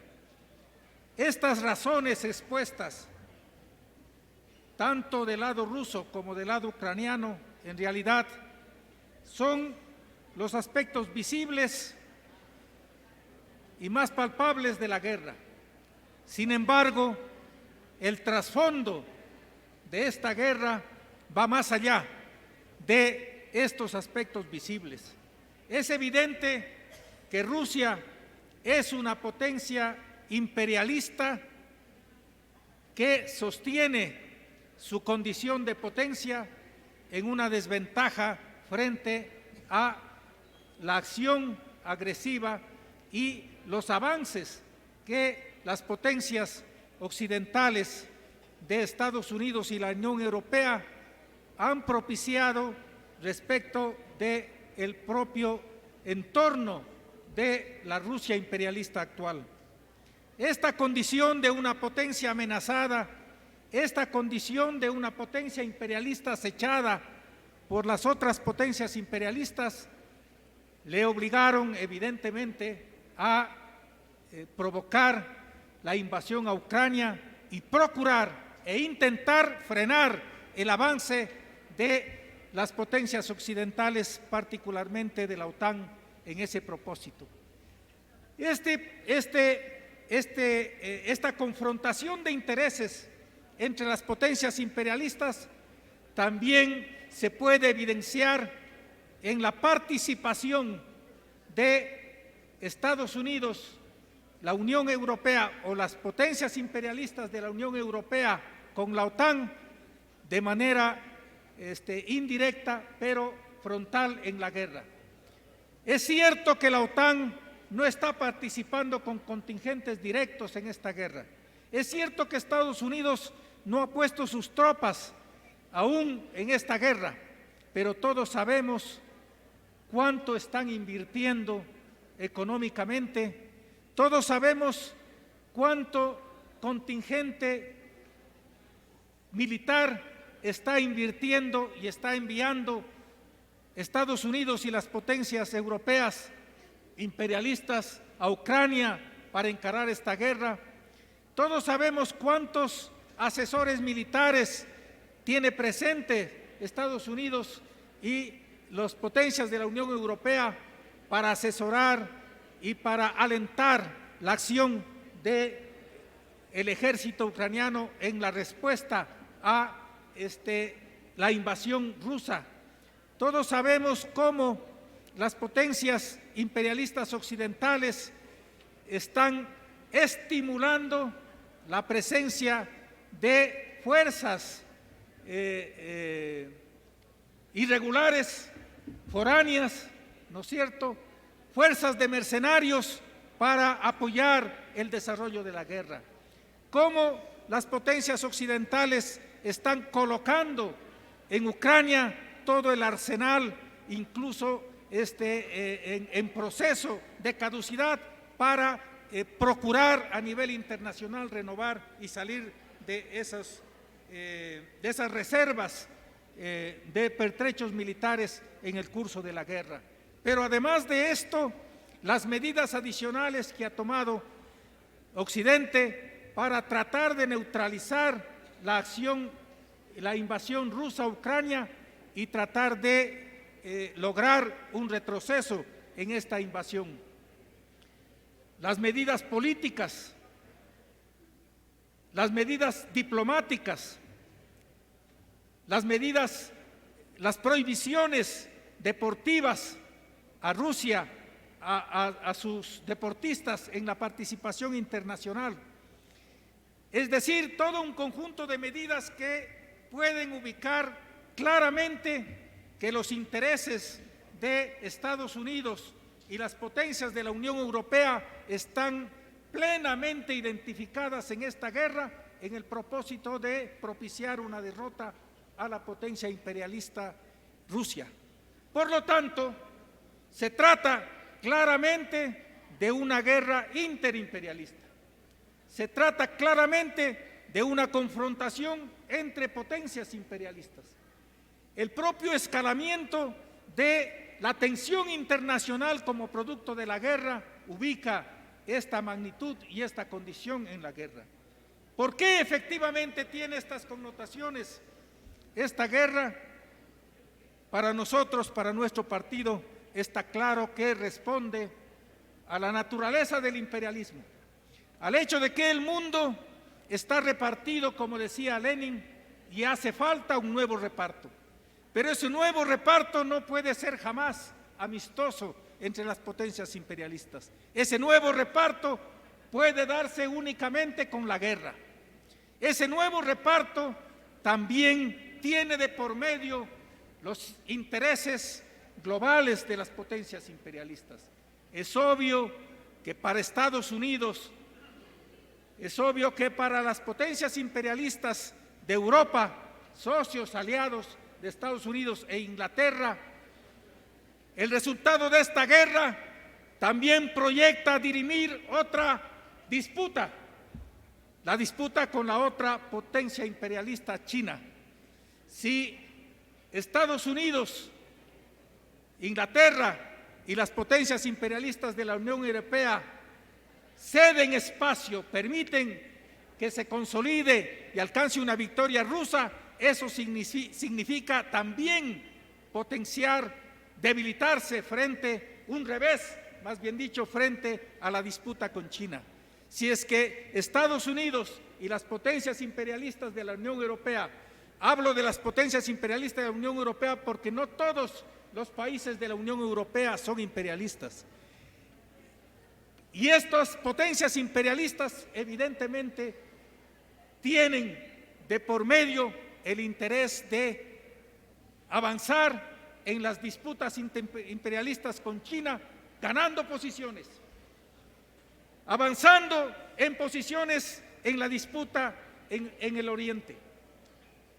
Estas razones expuestas, tanto del lado ruso como del lado ucraniano, en realidad son los aspectos visibles y más palpables de la guerra. Sin embargo, el trasfondo de esta guerra va más allá de estos aspectos visibles. Es evidente que Rusia es una potencia imperialista que sostiene su condición de potencia en una desventaja frente a la acción agresiva y los avances que las potencias occidentales de Estados Unidos y la Unión Europea han propiciado respecto del propio entorno de la Rusia imperialista actual. Esta condición de una potencia amenazada, esta condición de una potencia imperialista acechada por las otras potencias imperialistas, le obligaron evidentemente a provocar la invasión a Ucrania y procurar e intentar frenar el avance de las potencias occidentales, particularmente de la OTAN, en ese propósito. Esta confrontación de intereses entre las potencias imperialistas también se puede evidenciar en la participación de Estados Unidos, la Unión Europea o las potencias imperialistas de la Unión Europea con la OTAN de manera indirecta pero frontal en la guerra. Es cierto que la OTAN no está participando con contingentes directos en esta guerra. Es cierto que Estados Unidos no ha puesto sus tropas aún en esta guerra, pero todos sabemos cuánto están invirtiendo económicamente, todos sabemos cuánto contingente militar está invirtiendo y está enviando Estados Unidos y las potencias europeas imperialistas a Ucrania para encarar esta guerra. Todos sabemos cuántos asesores militares tiene presente Estados Unidos y las potencias de la Unión Europea para asesorar y para alentar la acción del ejército ucraniano en la respuesta a la invasión rusa. Todos sabemos cómo las potencias imperialistas occidentales están estimulando la presencia de fuerzas irregulares, foráneas, ¿no es cierto?, fuerzas de mercenarios para apoyar el desarrollo de la guerra. Cómo las potencias occidentales están colocando en Ucrania todo el arsenal, incluso en proceso de caducidad, para procurar a nivel internacional renovar y salir de esas reservas de pertrechos militares en el curso de la guerra. Pero además de esto, las medidas adicionales que ha tomado Occidente para tratar de neutralizar la invasión rusa a Ucrania y tratar de lograr un retroceso en esta invasión. Las medidas políticas, las medidas diplomáticas, las prohibiciones deportivas a Rusia, a sus deportistas en la participación internacional. Es decir, todo un conjunto de medidas que pueden ubicar claramente que los intereses de Estados Unidos y las potencias de la Unión Europea están plenamente identificadas en esta guerra en el propósito de propiciar una derrota a la potencia imperialista Rusia. Por lo tanto, se trata claramente de una guerra interimperialista. Se trata claramente de una confrontación entre potencias imperialistas. El propio escalamiento de la tensión internacional como producto de la guerra ubica esta magnitud y esta condición en la guerra. ¿Por qué efectivamente tiene estas connotaciones esta guerra? Para nosotros, para nuestro partido, está claro que responde a la naturaleza del imperialismo, al hecho de que el mundo está repartido, como decía Lenin, y hace falta un nuevo reparto. Pero ese nuevo reparto no puede ser jamás amistoso entre las potencias imperialistas. Ese nuevo reparto puede darse únicamente con la guerra. Ese nuevo reparto también tiene de por medio los intereses globales de las potencias imperialistas. Es obvio que para Estados Unidos, es obvio que para las potencias imperialistas de Europa, socios, aliados de Estados Unidos e Inglaterra, el resultado de esta guerra también proyecta dirimir otra disputa, la disputa con la otra potencia imperialista, China. Si Estados Unidos, Inglaterra y las potencias imperialistas de la Unión Europea ceden espacio, permiten que se consolide y alcance una victoria rusa, eso significa también potenciar, debilitarse frente, un revés, más bien dicho, frente a la disputa con China. Si es que Estados Unidos y las potencias imperialistas de la Unión Europea, hablo de las potencias imperialistas de la Unión Europea porque no todos los países de la Unión Europea son imperialistas. Y estas potencias imperialistas evidentemente tienen de por medio el interés de avanzar en las disputas imperialistas con China, ganando posiciones, avanzando en posiciones en la disputa en el Oriente.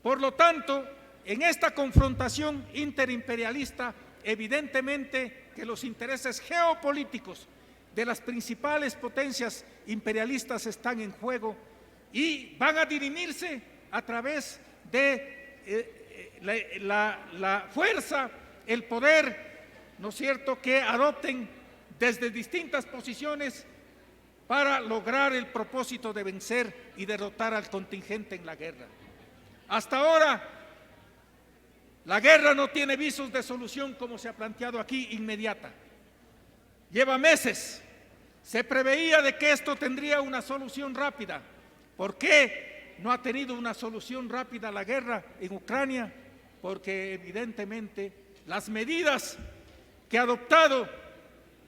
Por lo tanto, en esta confrontación interimperialista, evidentemente que los intereses geopolíticos de las principales potencias imperialistas están en juego y van a dirimirse a través de la fuerza, el poder, ¿no es cierto?, que adopten desde distintas posiciones para lograr el propósito de vencer y derrotar al contingente en la guerra. Hasta ahora, la guerra no tiene visos de solución, como se ha planteado aquí, inmediata. Lleva meses. Se preveía de que esto tendría una solución rápida. ¿Por qué no ha tenido una solución rápida la guerra en Ucrania? Porque evidentemente las medidas que ha adoptado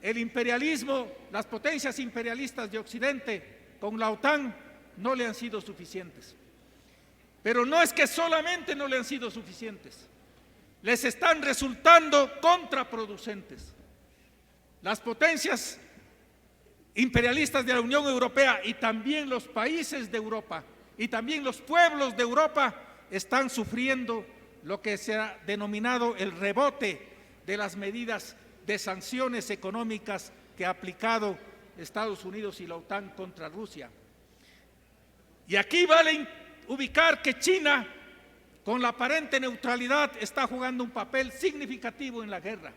el imperialismo, las potencias imperialistas de Occidente con la OTAN no le han sido suficientes. Pero no es que solamente no le han sido suficientes, les están resultando contraproducentes. Las potencias imperialistas de la Unión Europea y también los países de Europa y también los pueblos de Europa están sufriendo lo que se ha denominado el rebote de las medidas de sanciones económicas que ha aplicado Estados Unidos y la OTAN contra Rusia. Y aquí vale ubicar que China, con la aparente neutralidad, está jugando un papel significativo en la guerra.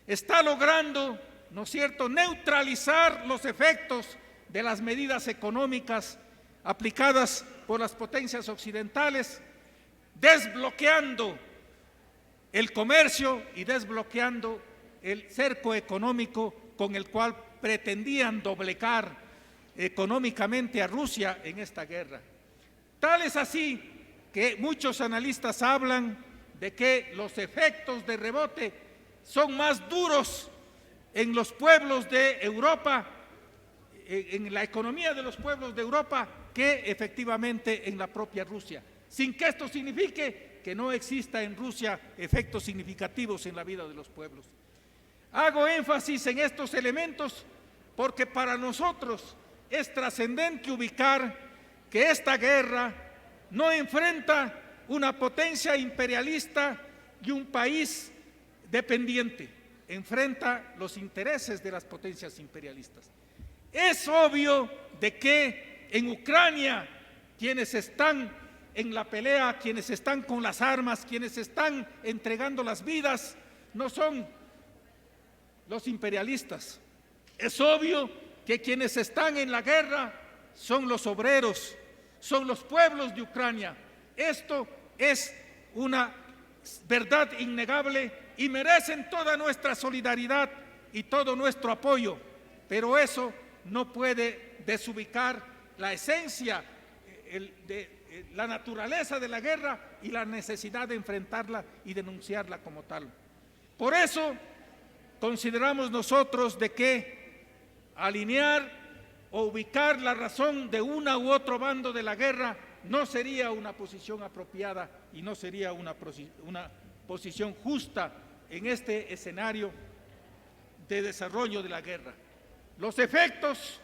Está logrando, ¿no es cierto?, neutralizar los efectos de las medidas económicas aplicadas por las potencias occidentales, desbloqueando el comercio y desbloqueando el cerco económico con el cual pretendían doblegar económicamente a Rusia en esta guerra. Tal es así que muchos analistas hablan de que los efectos de rebote son más duros en los pueblos de Europa, en la economía de los pueblos de Europa, que efectivamente en la propia Rusia, sin que esto signifique que no exista en Rusia efectos significativos en la vida de los pueblos. Hago énfasis en estos elementos porque para nosotros es trascendente ubicar que esta guerra no enfrenta una potencia imperialista y un país dependiente, enfrenta los intereses de las potencias imperialistas. Es obvio de que en Ucrania quienes están en la pelea, quienes están con las armas, quienes están entregando las vidas, no son los imperialistas. Es obvio que quienes están en la guerra son los obreros, son los pueblos de Ucrania. Esto es una verdad innegable y merecen toda nuestra solidaridad y todo nuestro apoyo, pero eso no puede desubicar la esencia, la naturaleza de la guerra y la necesidad de enfrentarla y denunciarla como tal. Por eso consideramos nosotros de que alinear o ubicar la razón de una u otro bando de la guerra no sería una posición apropiada y no sería una posición justa en este escenario de desarrollo de la guerra. Los efectos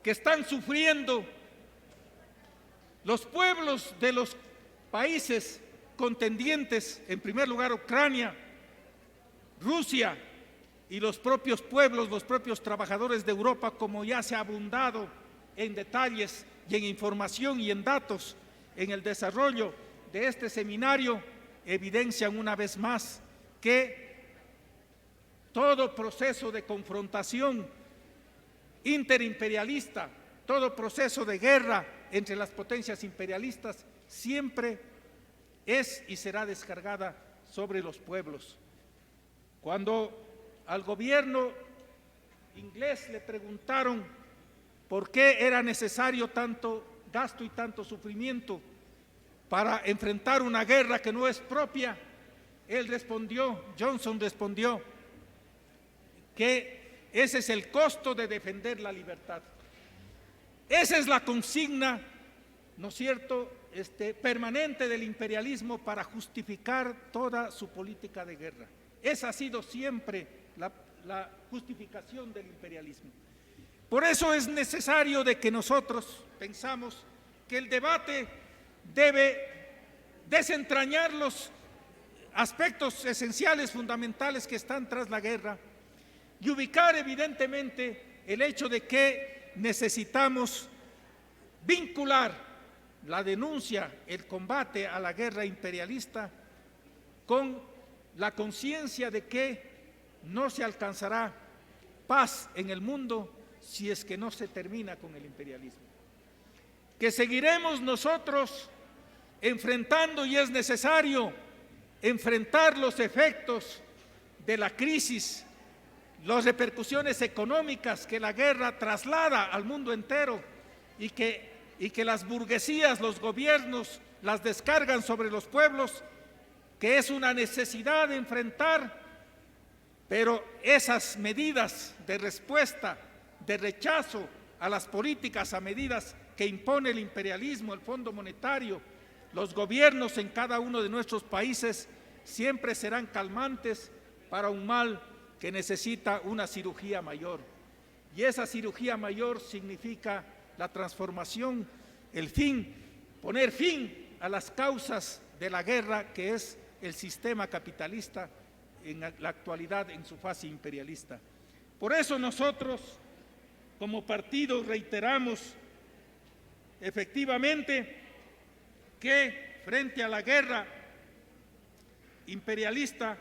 que están sufriendo los pueblos de los países contendientes, en primer lugar Ucrania, Rusia y los propios pueblos, los propios trabajadores de Europa, como ya se ha abundado en detalles y en información y en datos en el desarrollo de este seminario, evidencian una vez más que todo proceso de confrontación interimperialista, todo proceso de guerra entre las potencias imperialistas siempre es y será descargada sobre los pueblos. Cuando al gobierno inglés le preguntaron por qué era necesario tanto gasto y tanto sufrimiento para enfrentar una guerra que no es propia, Johnson respondió que ese es el costo de defender la libertad. Esa es la consigna, ¿no es cierto?, permanente del imperialismo para justificar toda su política de guerra. Esa ha sido siempre la justificación del imperialismo. Por eso es necesario de que nosotros pensamos que el debate debe desentrañar los aspectos esenciales, fundamentales que están tras la guerra y ubicar evidentemente el hecho de que necesitamos vincular la denuncia, el combate a la guerra imperialista con la conciencia de que no se alcanzará paz en el mundo si es que no se termina con el imperialismo. Que seguiremos nosotros enfrentando, y es necesario enfrentar los efectos de la crisis, las repercusiones económicas que la guerra traslada al mundo entero y que las burguesías, los gobiernos las descargan sobre los pueblos, que es una necesidad de enfrentar, pero esas medidas de respuesta, de rechazo a las políticas, a medidas que impone el imperialismo, el Fondo Monetario, los gobiernos en cada uno de nuestros países, siempre serán calmantes para un mal que necesita una cirugía mayor. Y esa cirugía mayor significa la transformación, el fin, poner fin a las causas de la guerra, que es el sistema capitalista en la actualidad en su fase imperialista. Por eso nosotros, como partido, reiteramos efectivamente que frente a la guerra imperialista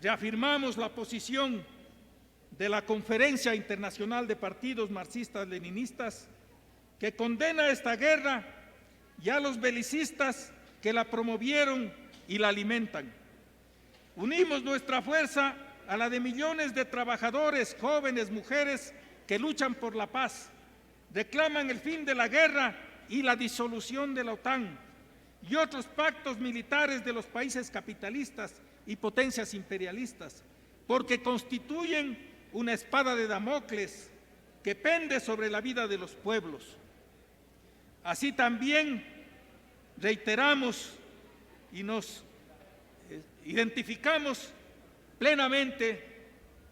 reafirmamos la posición de la Conferencia Internacional de Partidos Marxistas-Leninistas, que condena esta guerra y a los belicistas que la promovieron y la alimentan. Unimos nuestra fuerza a la de millones de trabajadores, jóvenes, mujeres que luchan por la paz, reclaman el fin de la guerra y la disolución de la OTAN y otros pactos militares de los países capitalistas y potencias imperialistas, porque constituyen una espada de Damocles que pende sobre la vida de los pueblos. Así también reiteramos y nos identificamos plenamente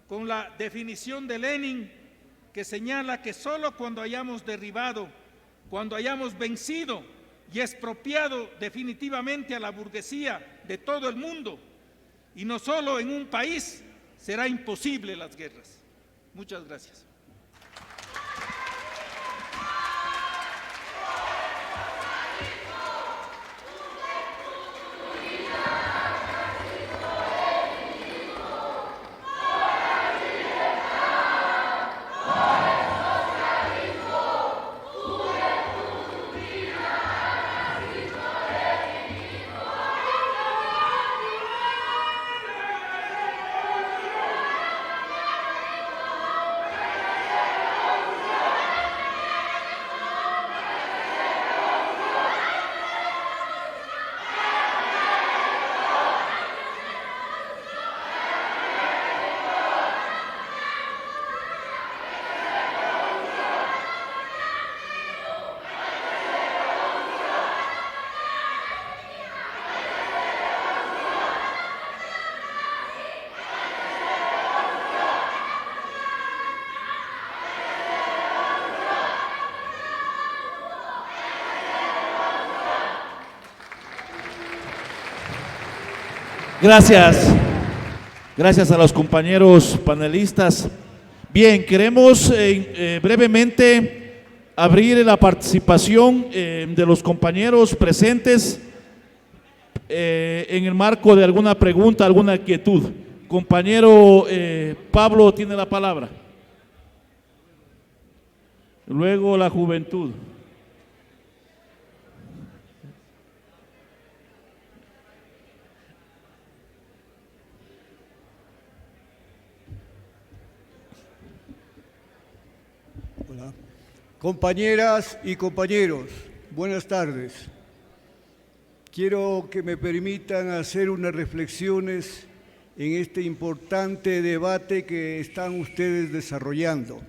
con la definición de Lenin, que señala que solo cuando hayamos derribado, cuando hayamos vencido y expropiado definitivamente a la burguesía de todo el mundo, y no solo en un país, será imposible las guerras. Muchas gracias. Gracias. Gracias a los compañeros panelistas. Bien, queremos brevemente abrir la participación de los compañeros presentes en el marco de alguna pregunta, alguna inquietud. Compañero Pablo tiene la palabra. Luego la juventud. Hola. Compañeras y compañeros, buenas tardes. Quiero que me permitan hacer unas reflexiones en este importante debate que están ustedes desarrollando.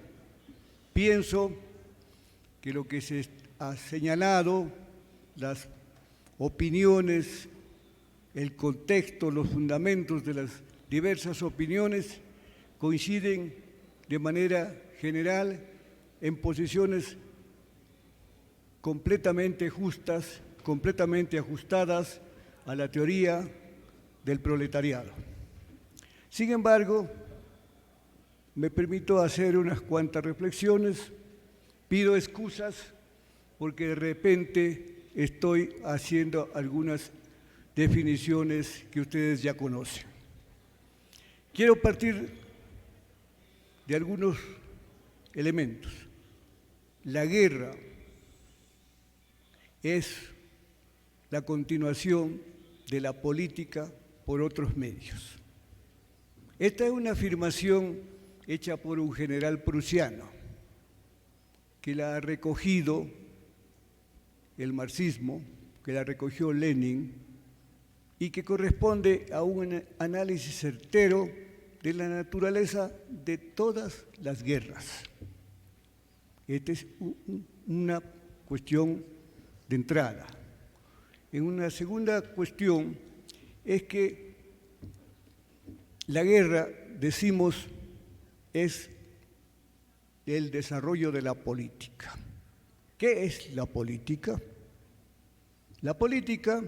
Pienso que lo que se ha señalado, las opiniones, el contexto, los fundamentos de las diversas opiniones coinciden de manera general en posiciones completamente justas, completamente ajustadas a la teoría del proletariado. Sin embargo, me permito hacer unas cuantas reflexiones, pido excusas porque de repente estoy haciendo algunas definiciones que ustedes ya conocen. Quiero partir de algunos elementos. La guerra es la continuación de la política por otros medios. Esta es una afirmación hecha por un general prusiano que la ha recogido el marxismo, que la recogió Lenin y que corresponde a un análisis certero de la naturaleza de todas las guerras. Esta es una cuestión de entrada. En una segunda cuestión es que la guerra, decimos, es el desarrollo de la política. ¿Qué es la política? La política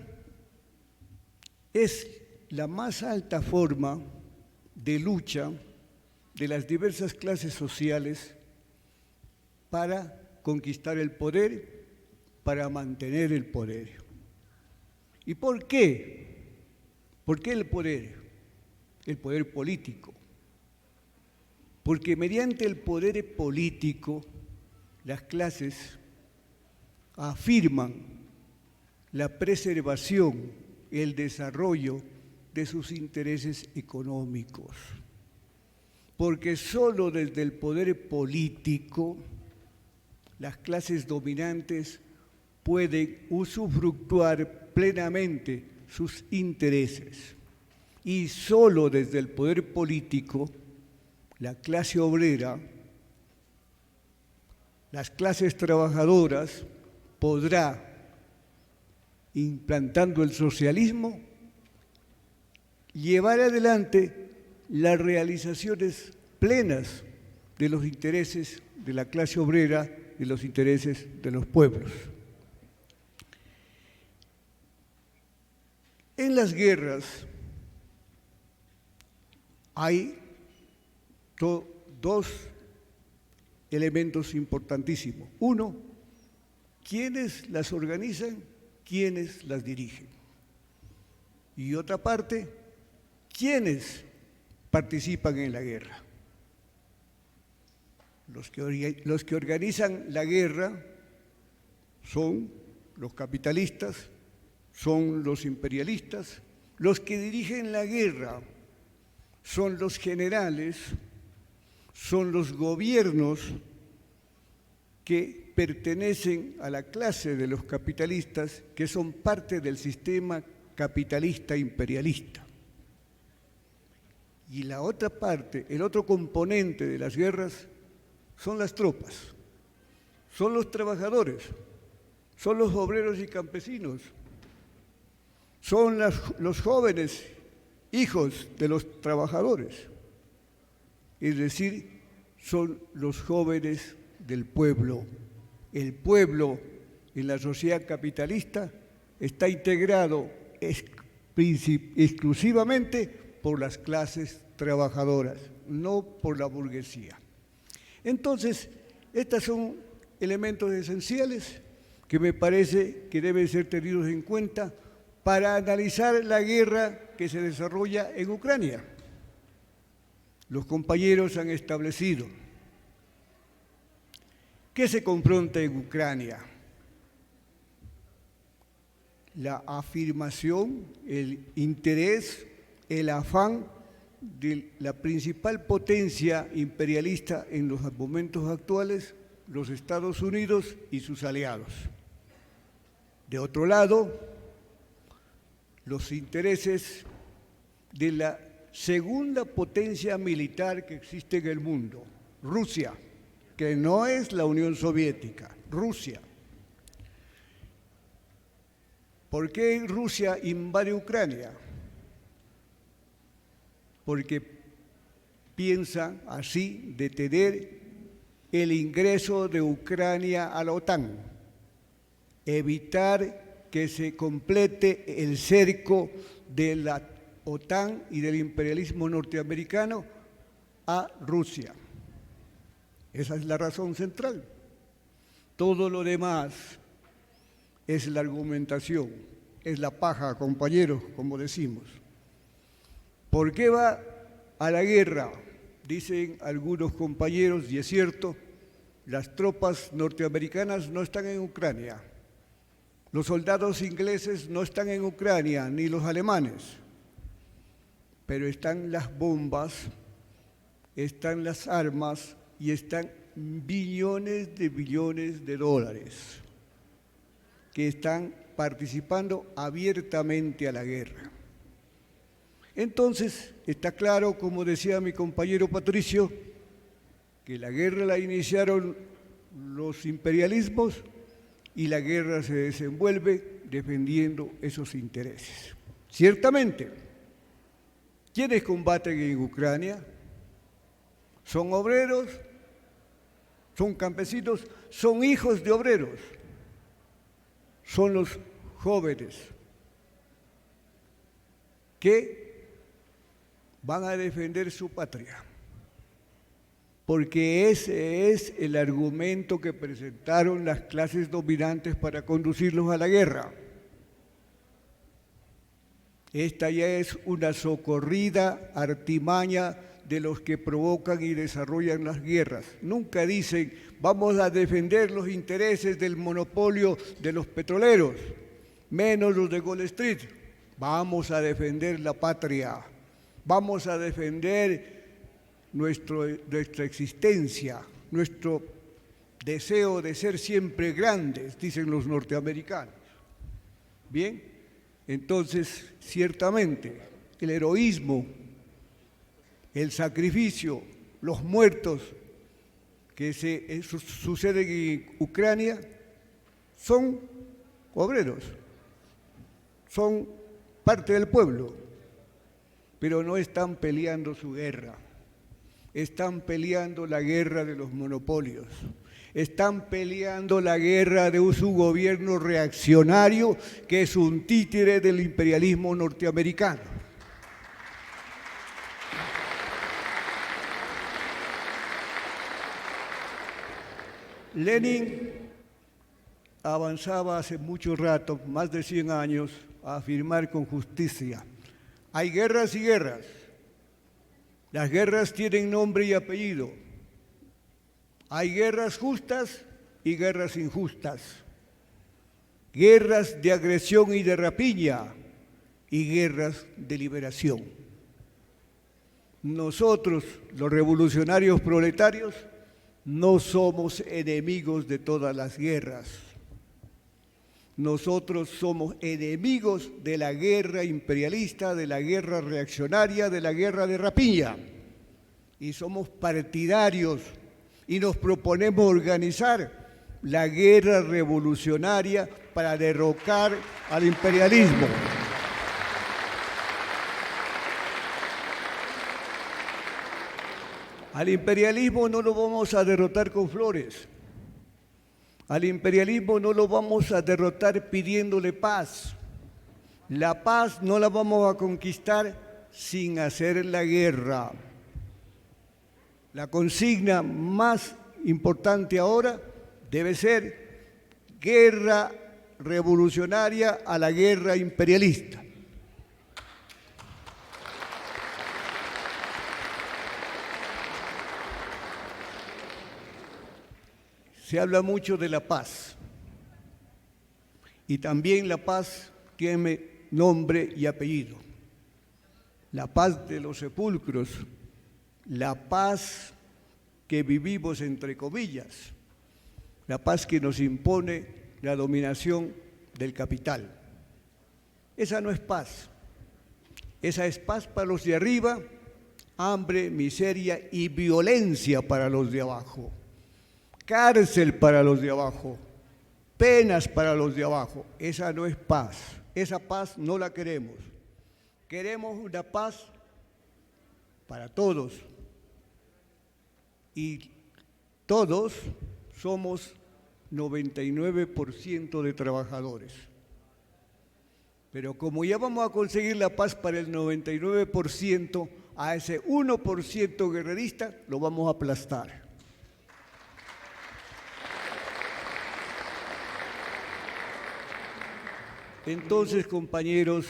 es la más alta forma de lucha de las diversas clases sociales para conquistar el poder, para mantener el poder. ¿Y por qué? ¿Por qué el poder? El poder político. Porque mediante el poder político, las clases afirman la preservación, el desarrollo de sus intereses económicos. Porque solo desde el poder político las clases dominantes pueden usufructuar plenamente sus intereses. Y solo desde el poder político la clase obrera, las clases trabajadoras podrá, implantando el socialismo, llevar adelante las realizaciones plenas de los intereses de la clase obrera y los intereses de los pueblos. En las guerras hay dos elementos importantísimos. Uno, ¿quiénes las organizan? ¿Quiénes las dirigen? Y otra parte, ¿quiénes participan en la guerra? Los que organizan la guerra son los capitalistas, son los imperialistas. Los que dirigen la guerra son los generales, son los gobiernos que pertenecen a la clase de los capitalistas, que son parte del sistema capitalista imperialista. Y la otra parte, el otro componente de las guerras, son las tropas, son los trabajadores, son los obreros y campesinos, son los jóvenes, hijos de los trabajadores, es decir, son los jóvenes del pueblo. El pueblo en la sociedad capitalista está integrado exclusivamente por las clases trabajadoras, no por la burguesía. Entonces, estos son elementos esenciales que me parece que deben ser tenidos en cuenta para analizar la guerra que se desarrolla en Ucrania. Los compañeros han establecido ¿qué se confronta en Ucrania? La afirmación, el interés, el afán de la principal potencia imperialista en los momentos actuales, los Estados Unidos y sus aliados. De otro lado, los intereses de la segunda potencia militar que existe en el mundo, Rusia, que no es la Unión Soviética, Rusia. ¿Por qué Rusia invade Ucrania? Porque piensa así detener el ingreso de Ucrania a la OTAN, evitar que se complete el cerco de la OTAN y del imperialismo norteamericano a Rusia. Esa es la razón central. Todo lo demás es la argumentación, es la paja, compañeros, como decimos. ¿Por qué va a la guerra? Dicen algunos compañeros, y es cierto, las tropas norteamericanas no están en Ucrania. Los soldados ingleses no están en Ucrania, ni los alemanes. Pero están las bombas, están las armas y están billones de dólares que están participando abiertamente a la guerra. Entonces, está claro, como decía mi compañero Patricio, que la guerra la iniciaron los imperialismos y la guerra se desenvuelve defendiendo esos intereses. Ciertamente, ¿quiénes combaten en Ucrania? ¿Son obreros? ¿Son campesinos? ¿Son hijos de obreros? Son los jóvenes que van a defender su patria, porque ese es el argumento que presentaron las clases dominantes para conducirlos a la guerra. Esta ya es una socorrida artimaña de los que provocan y desarrollan las guerras. Nunca dicen, vamos a defender los intereses del monopolio de los petroleros, menos los de Wall Street. Vamos a defender la patria, vamos a defender nuestra existencia, nuestro deseo de ser siempre grandes, dicen los norteamericanos. Bien, entonces, ciertamente, el heroísmo, el sacrificio, los muertos que suceden en Ucrania son obreros, son parte del pueblo, pero no están peleando su guerra, están peleando la guerra de los monopolios, están peleando la guerra de su gobierno reaccionario que es un títere del imperialismo norteamericano. Lenin avanzaba hace mucho rato, más de 100 años, a afirmar con justicia: hay guerras y guerras. Las guerras tienen nombre y apellido. Hay guerras justas y guerras injustas. Guerras de agresión y de rapiña y guerras de liberación. Nosotros, los revolucionarios proletarios, no somos enemigos de todas las guerras. Nosotros somos enemigos de la guerra imperialista, de la guerra reaccionaria, de la guerra de rapiña. Y somos partidarios y nos proponemos organizar la guerra revolucionaria para derrocar al imperialismo. Al imperialismo no lo vamos a derrotar con flores. Al imperialismo no lo vamos a derrotar pidiéndole paz. La paz no la vamos a conquistar sin hacer la guerra. La consigna más importante ahora debe ser guerra revolucionaria a la guerra imperialista. Se habla mucho de la paz y también la paz tiene nombre y apellido. La paz de los sepulcros, la paz que vivimos entre comillas, la paz que nos impone la dominación del capital. Esa no es paz, esa es paz para los de arriba, hambre, miseria y violencia para los de abajo. Cárcel para los de abajo, penas para los de abajo. Esa no es paz, esa paz no la queremos. Queremos una paz para todos, y todos somos 99% de trabajadores. Pero como ya vamos a conseguir la paz para el 99%, a ese 1% guerrerista lo vamos a aplastar. Entonces, compañeros,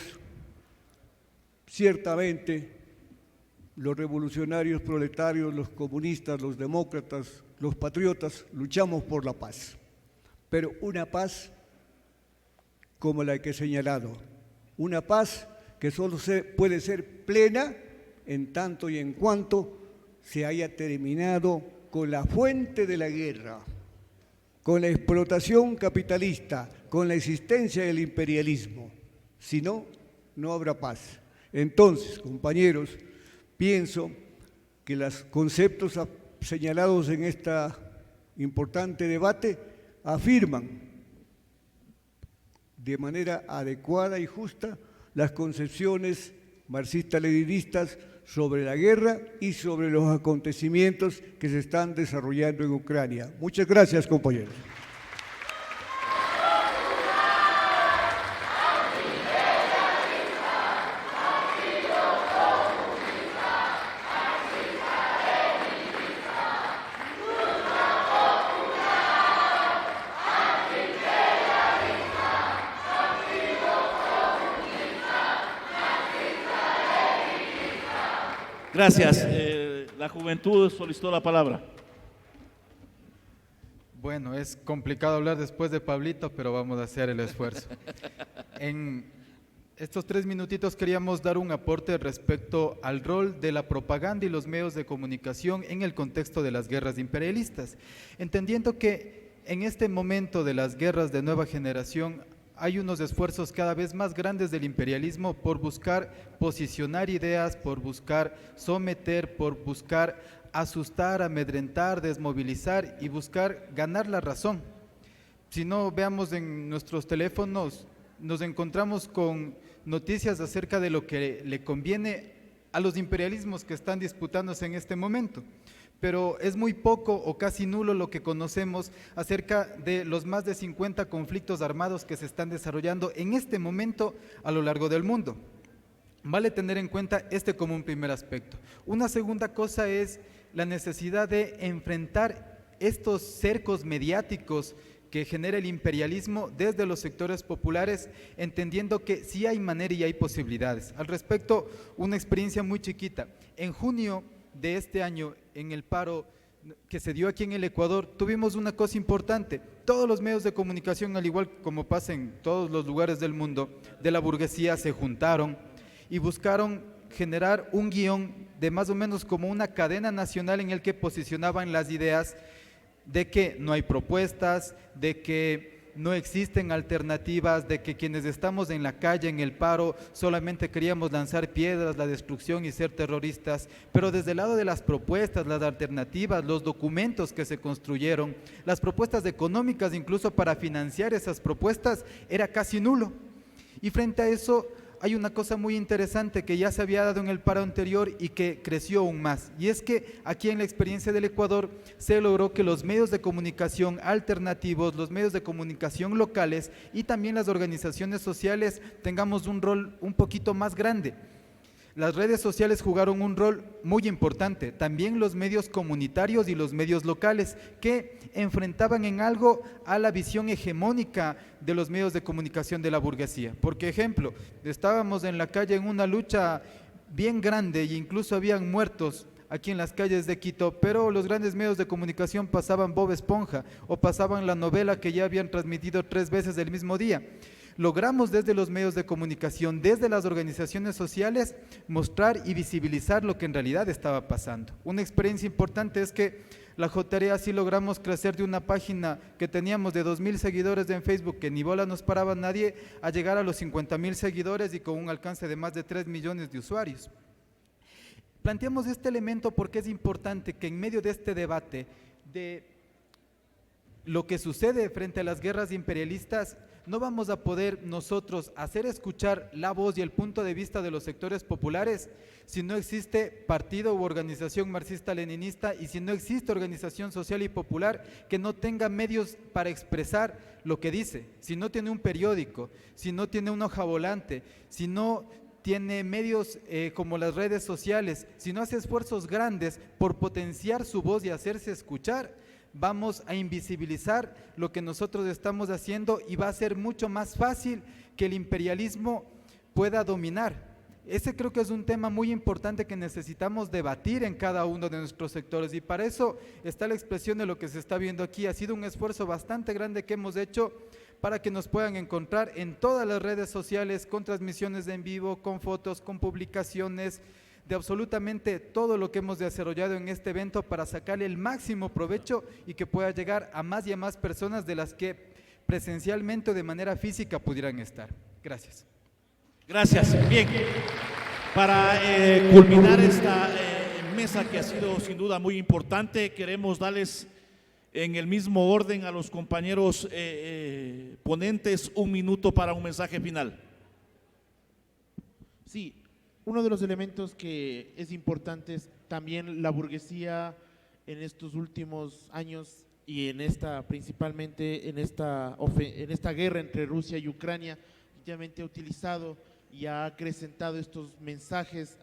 ciertamente los revolucionarios proletarios, los comunistas, los demócratas, los patriotas, luchamos por la paz. Pero una paz como la que he señalado, una paz que solo puede ser plena en tanto y en cuanto se haya terminado con la fuente de la guerra, con la explotación capitalista, con la existencia del imperialismo. Si no, no habrá paz. Entonces, compañeros, pienso que los conceptos señalados en este importante debate afirman de manera adecuada y justa las concepciones marxistas-leninistas sobre la guerra y sobre los acontecimientos que se están desarrollando en Ucrania. Muchas gracias, compañeros. Gracias. La juventud solicitó la palabra. Bueno, es complicado hablar después de Pablito, pero vamos a hacer el esfuerzo. En estos 3 minutitos queríamos dar un aporte respecto al rol de la propaganda y los medios de comunicación en el contexto de las guerras imperialistas, entendiendo que en este momento de las guerras de nueva generación hay unos esfuerzos cada vez más grandes del imperialismo por buscar posicionar ideas, por buscar someter, por buscar asustar, amedrentar, desmovilizar y buscar ganar la razón. Si no, veamos en nuestros teléfonos, nos encontramos con noticias acerca de lo que le conviene a los imperialismos que están disputándose en este momento. Pero es muy poco o casi nulo lo que conocemos acerca de los más de 50 conflictos armados que se están desarrollando en este momento a lo largo del mundo. Vale tener en cuenta este como un primer aspecto. Una segunda cosa es la necesidad de enfrentar estos cercos mediáticos que genera el imperialismo desde los sectores populares, entendiendo que sí hay manera y hay posibilidades. Al respecto, una experiencia muy chiquita. En junio de este año, en el paro que se dio aquí en el Ecuador, tuvimos una cosa importante. Todos los medios de comunicación, al igual como pasa en todos los lugares del mundo, de la burguesía se juntaron y buscaron generar un guión de más o menos como una cadena nacional en el que posicionaban las ideas de que no hay propuestas, de que no existen alternativas, de que quienes estamos en la calle, en el paro, solamente queríamos lanzar piedras, la destrucción y ser terroristas, pero desde el lado de las propuestas, las alternativas, los documentos que se construyeron, las propuestas económicas incluso para financiar esas propuestas, era casi nulo. Y frente a eso hay una cosa muy interesante que ya se había dado en el paro anterior y que creció aún más, y es que aquí en la experiencia del Ecuador se logró que los medios de comunicación alternativos, los medios de comunicación locales y también las organizaciones sociales tengamos un rol un poquito más grande. Las redes sociales jugaron un rol muy importante, también los medios comunitarios y los medios locales que enfrentaban en algo a la visión hegemónica de los medios de comunicación de la burguesía. Por ejemplo, estábamos en la calle en una lucha bien grande e incluso habían muertos aquí en las calles de Quito, pero los grandes medios de comunicación pasaban Bob Esponja o pasaban la novela que ya habían transmitido 3 veces el mismo día. Logramos desde los medios de comunicación, desde las organizaciones sociales, mostrar y visibilizar lo que en realidad estaba pasando. Una experiencia importante es que la JRA sí logramos crecer de una página que teníamos de 2,000 seguidores en Facebook, que ni bola nos paraba nadie, a llegar a los 50,000 seguidores y con un alcance de más de 3 millones de usuarios. Planteamos este elemento porque es importante que en medio de este debate de lo que sucede frente a las guerras imperialistas, no vamos a poder nosotros hacer escuchar la voz y el punto de vista de los sectores populares si no existe partido u organización marxista-leninista y si no existe organización social y popular que no tenga medios para expresar lo que dice, si no tiene un periódico, si no tiene una hoja volante, si no tiene medios como las redes sociales, si no hace esfuerzos grandes por potenciar su voz y hacerse escuchar, vamos a invisibilizar lo que nosotros estamos haciendo y va a ser mucho más fácil que el imperialismo pueda dominar. Ese creo que es un tema muy importante que necesitamos debatir en cada uno de nuestros sectores y para eso está la expresión de lo que se está viendo aquí. Ha sido un esfuerzo bastante grande que hemos hecho para que nos puedan encontrar en todas las redes sociales, con transmisiones en vivo, con fotos, con publicaciones, de absolutamente todo lo que hemos desarrollado en este evento para sacarle el máximo provecho y que pueda llegar a más y a más personas de las que presencialmente o de manera física pudieran estar. Gracias. Gracias. Bien, para culminar esta mesa que ha sido sin duda muy importante, queremos darles en el mismo orden a los compañeros ponentes 1 minuto para un mensaje final. Sí, uno de los elementos que es importante es también la burguesía en estos últimos años y en principalmente en esta guerra entre Rusia y Ucrania, efectivamente ha utilizado y ha acrecentado estos mensajes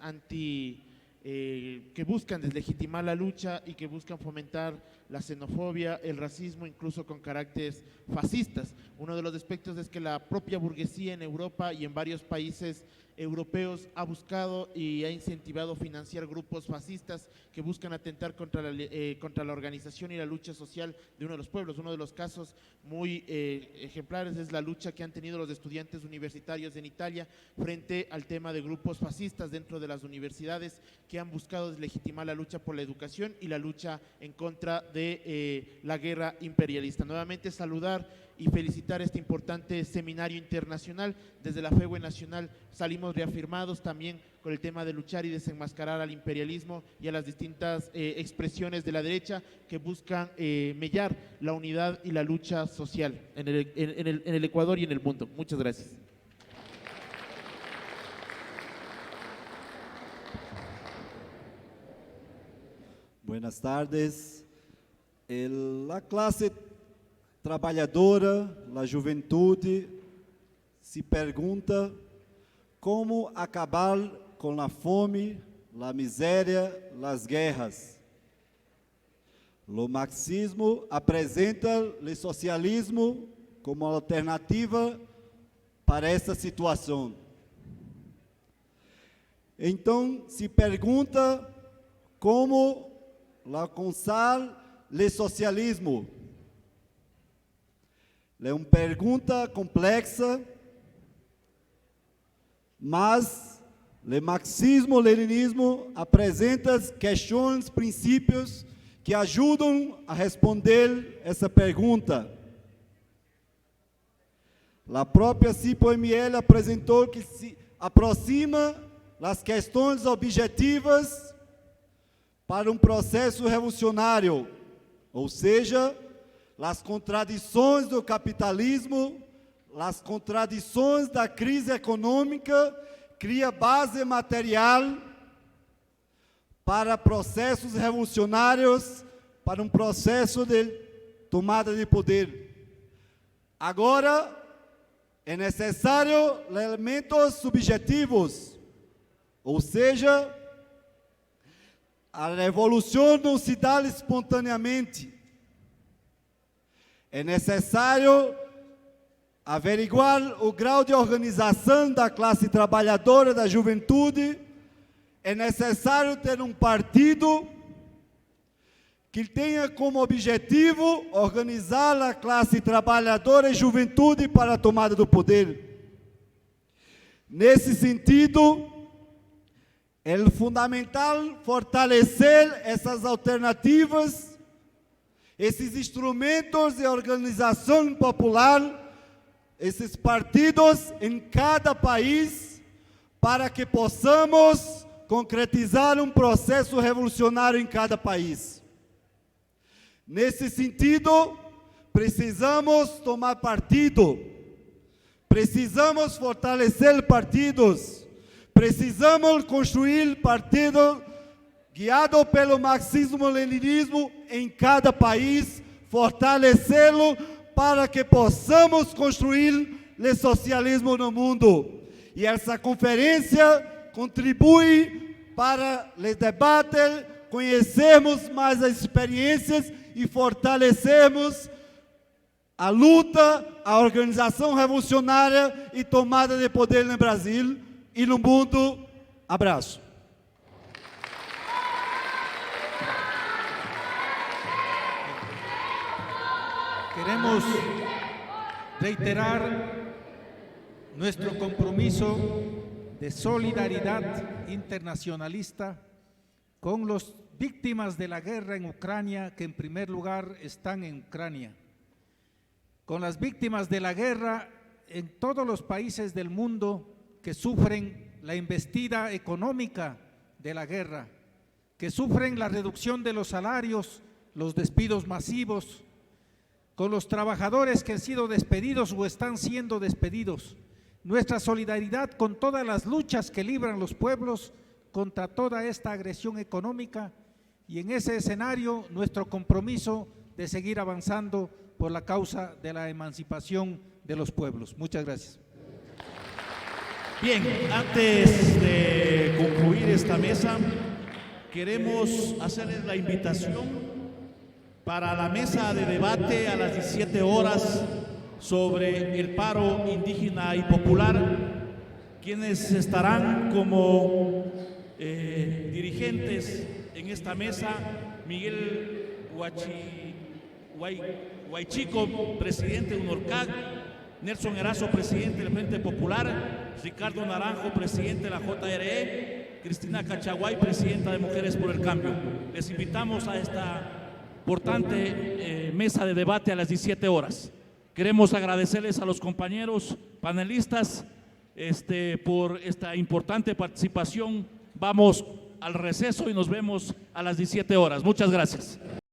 que buscan deslegitimar la lucha y que buscan fomentar la xenofobia, el racismo, incluso con caracteres fascistas. Uno de los aspectos es que la propia burguesía en Europa y en varios países europeos ha buscado y ha incentivado financiar grupos fascistas que buscan atentar contra la organización y la lucha social de uno de los pueblos. Uno de los casos muy ejemplares es la lucha que han tenido los estudiantes universitarios en Italia frente al tema de grupos fascistas dentro de las universidades que han buscado deslegitimar la lucha por la educación y la lucha en contra de la guerra imperialista. Nuevamente saludar y felicitar este importante seminario internacional. Desde la FEWE Nacional salimos reafirmados también con el tema de luchar y desenmascarar al imperialismo y a las distintas expresiones de la derecha que buscan mellar la unidad y la lucha social en el Ecuador y en el mundo. Muchas gracias. Buenas tardes. La classe trabalhadora, a juventude, se pergunta como acabar com a fome, a miséria, as guerras. O marxismo apresenta o socialismo como alternativa para essa situação. Então, se pergunta como alcançar o socialismo. É uma pergunta complexa, mas o marxismo-leninismo apresenta questões, princípios que ajudam a responder essa pergunta. A própria CIPO-ML apresentou que se aproxima das questões objetivas para um processo revolucionário, ou seja, as contradições do capitalismo, as contradições da crise econômica, cria base material para processos revolucionários, para um processo de tomada de poder. Agora, é necessário elementos subjetivos, ou seja, a revolução não se dá espontaneamente. É necessário averiguar o grau de organização da classe trabalhadora, da juventude. É necessário ter um partido que tenha como objetivo organizar a classe trabalhadora e juventude para a tomada do poder. Nesse sentido, é fundamental fortalecer essas alternativas, esses instrumentos de organização popular, esses partidos em cada país, para que possamos concretizar um processo revolucionário em cada país. Nesse sentido, precisamos tomar partido. Precisamos fortalecer partidos, precisamos construir partido guiado pelo marxismo-leninismo em cada país, fortalecê-lo para que possamos construir o socialismo no mundo. E essa conferência contribui para o debate, conhecermos mais as experiências e fortalecermos a luta, a organização revolucionária e tomada de poder no Brasil e no mundo. Abraço. Queremos reiterar nuestro compromiso de solidaridad internacionalista con las víctimas de la guerra en Ucrania, que en primer lugar están en Ucrania, con las víctimas de la guerra en todos los países del mundo que sufren la embestida económica de la guerra, que sufren la reducción de los salarios, los despidos masivos, con los trabajadores que han sido despedidos o están siendo despedidos. Nuestra solidaridad con todas las luchas que libran los pueblos contra toda esta agresión económica, y en ese escenario nuestro compromiso de seguir avanzando por la causa de la emancipación de los pueblos. Muchas gracias. Bien, antes de concluir esta mesa, queremos hacerles la invitación para la mesa de debate a las 17 horas sobre el paro indígena y popular, quienes estarán como dirigentes en esta mesa: Miguel Huaychico, presidente de UNORCAC; Nelson Erazo, presidente del Frente Popular; Ricardo Naranjo, presidente de la JRE; Cristina Cachaguay, presidenta de Mujeres por el Cambio. Les invitamos a esta importante mesa de debate a las 17 horas. Queremos agradecerles a los compañeros panelistas por esta importante participación. Vamos al receso y nos vemos a las 17 horas. Muchas gracias.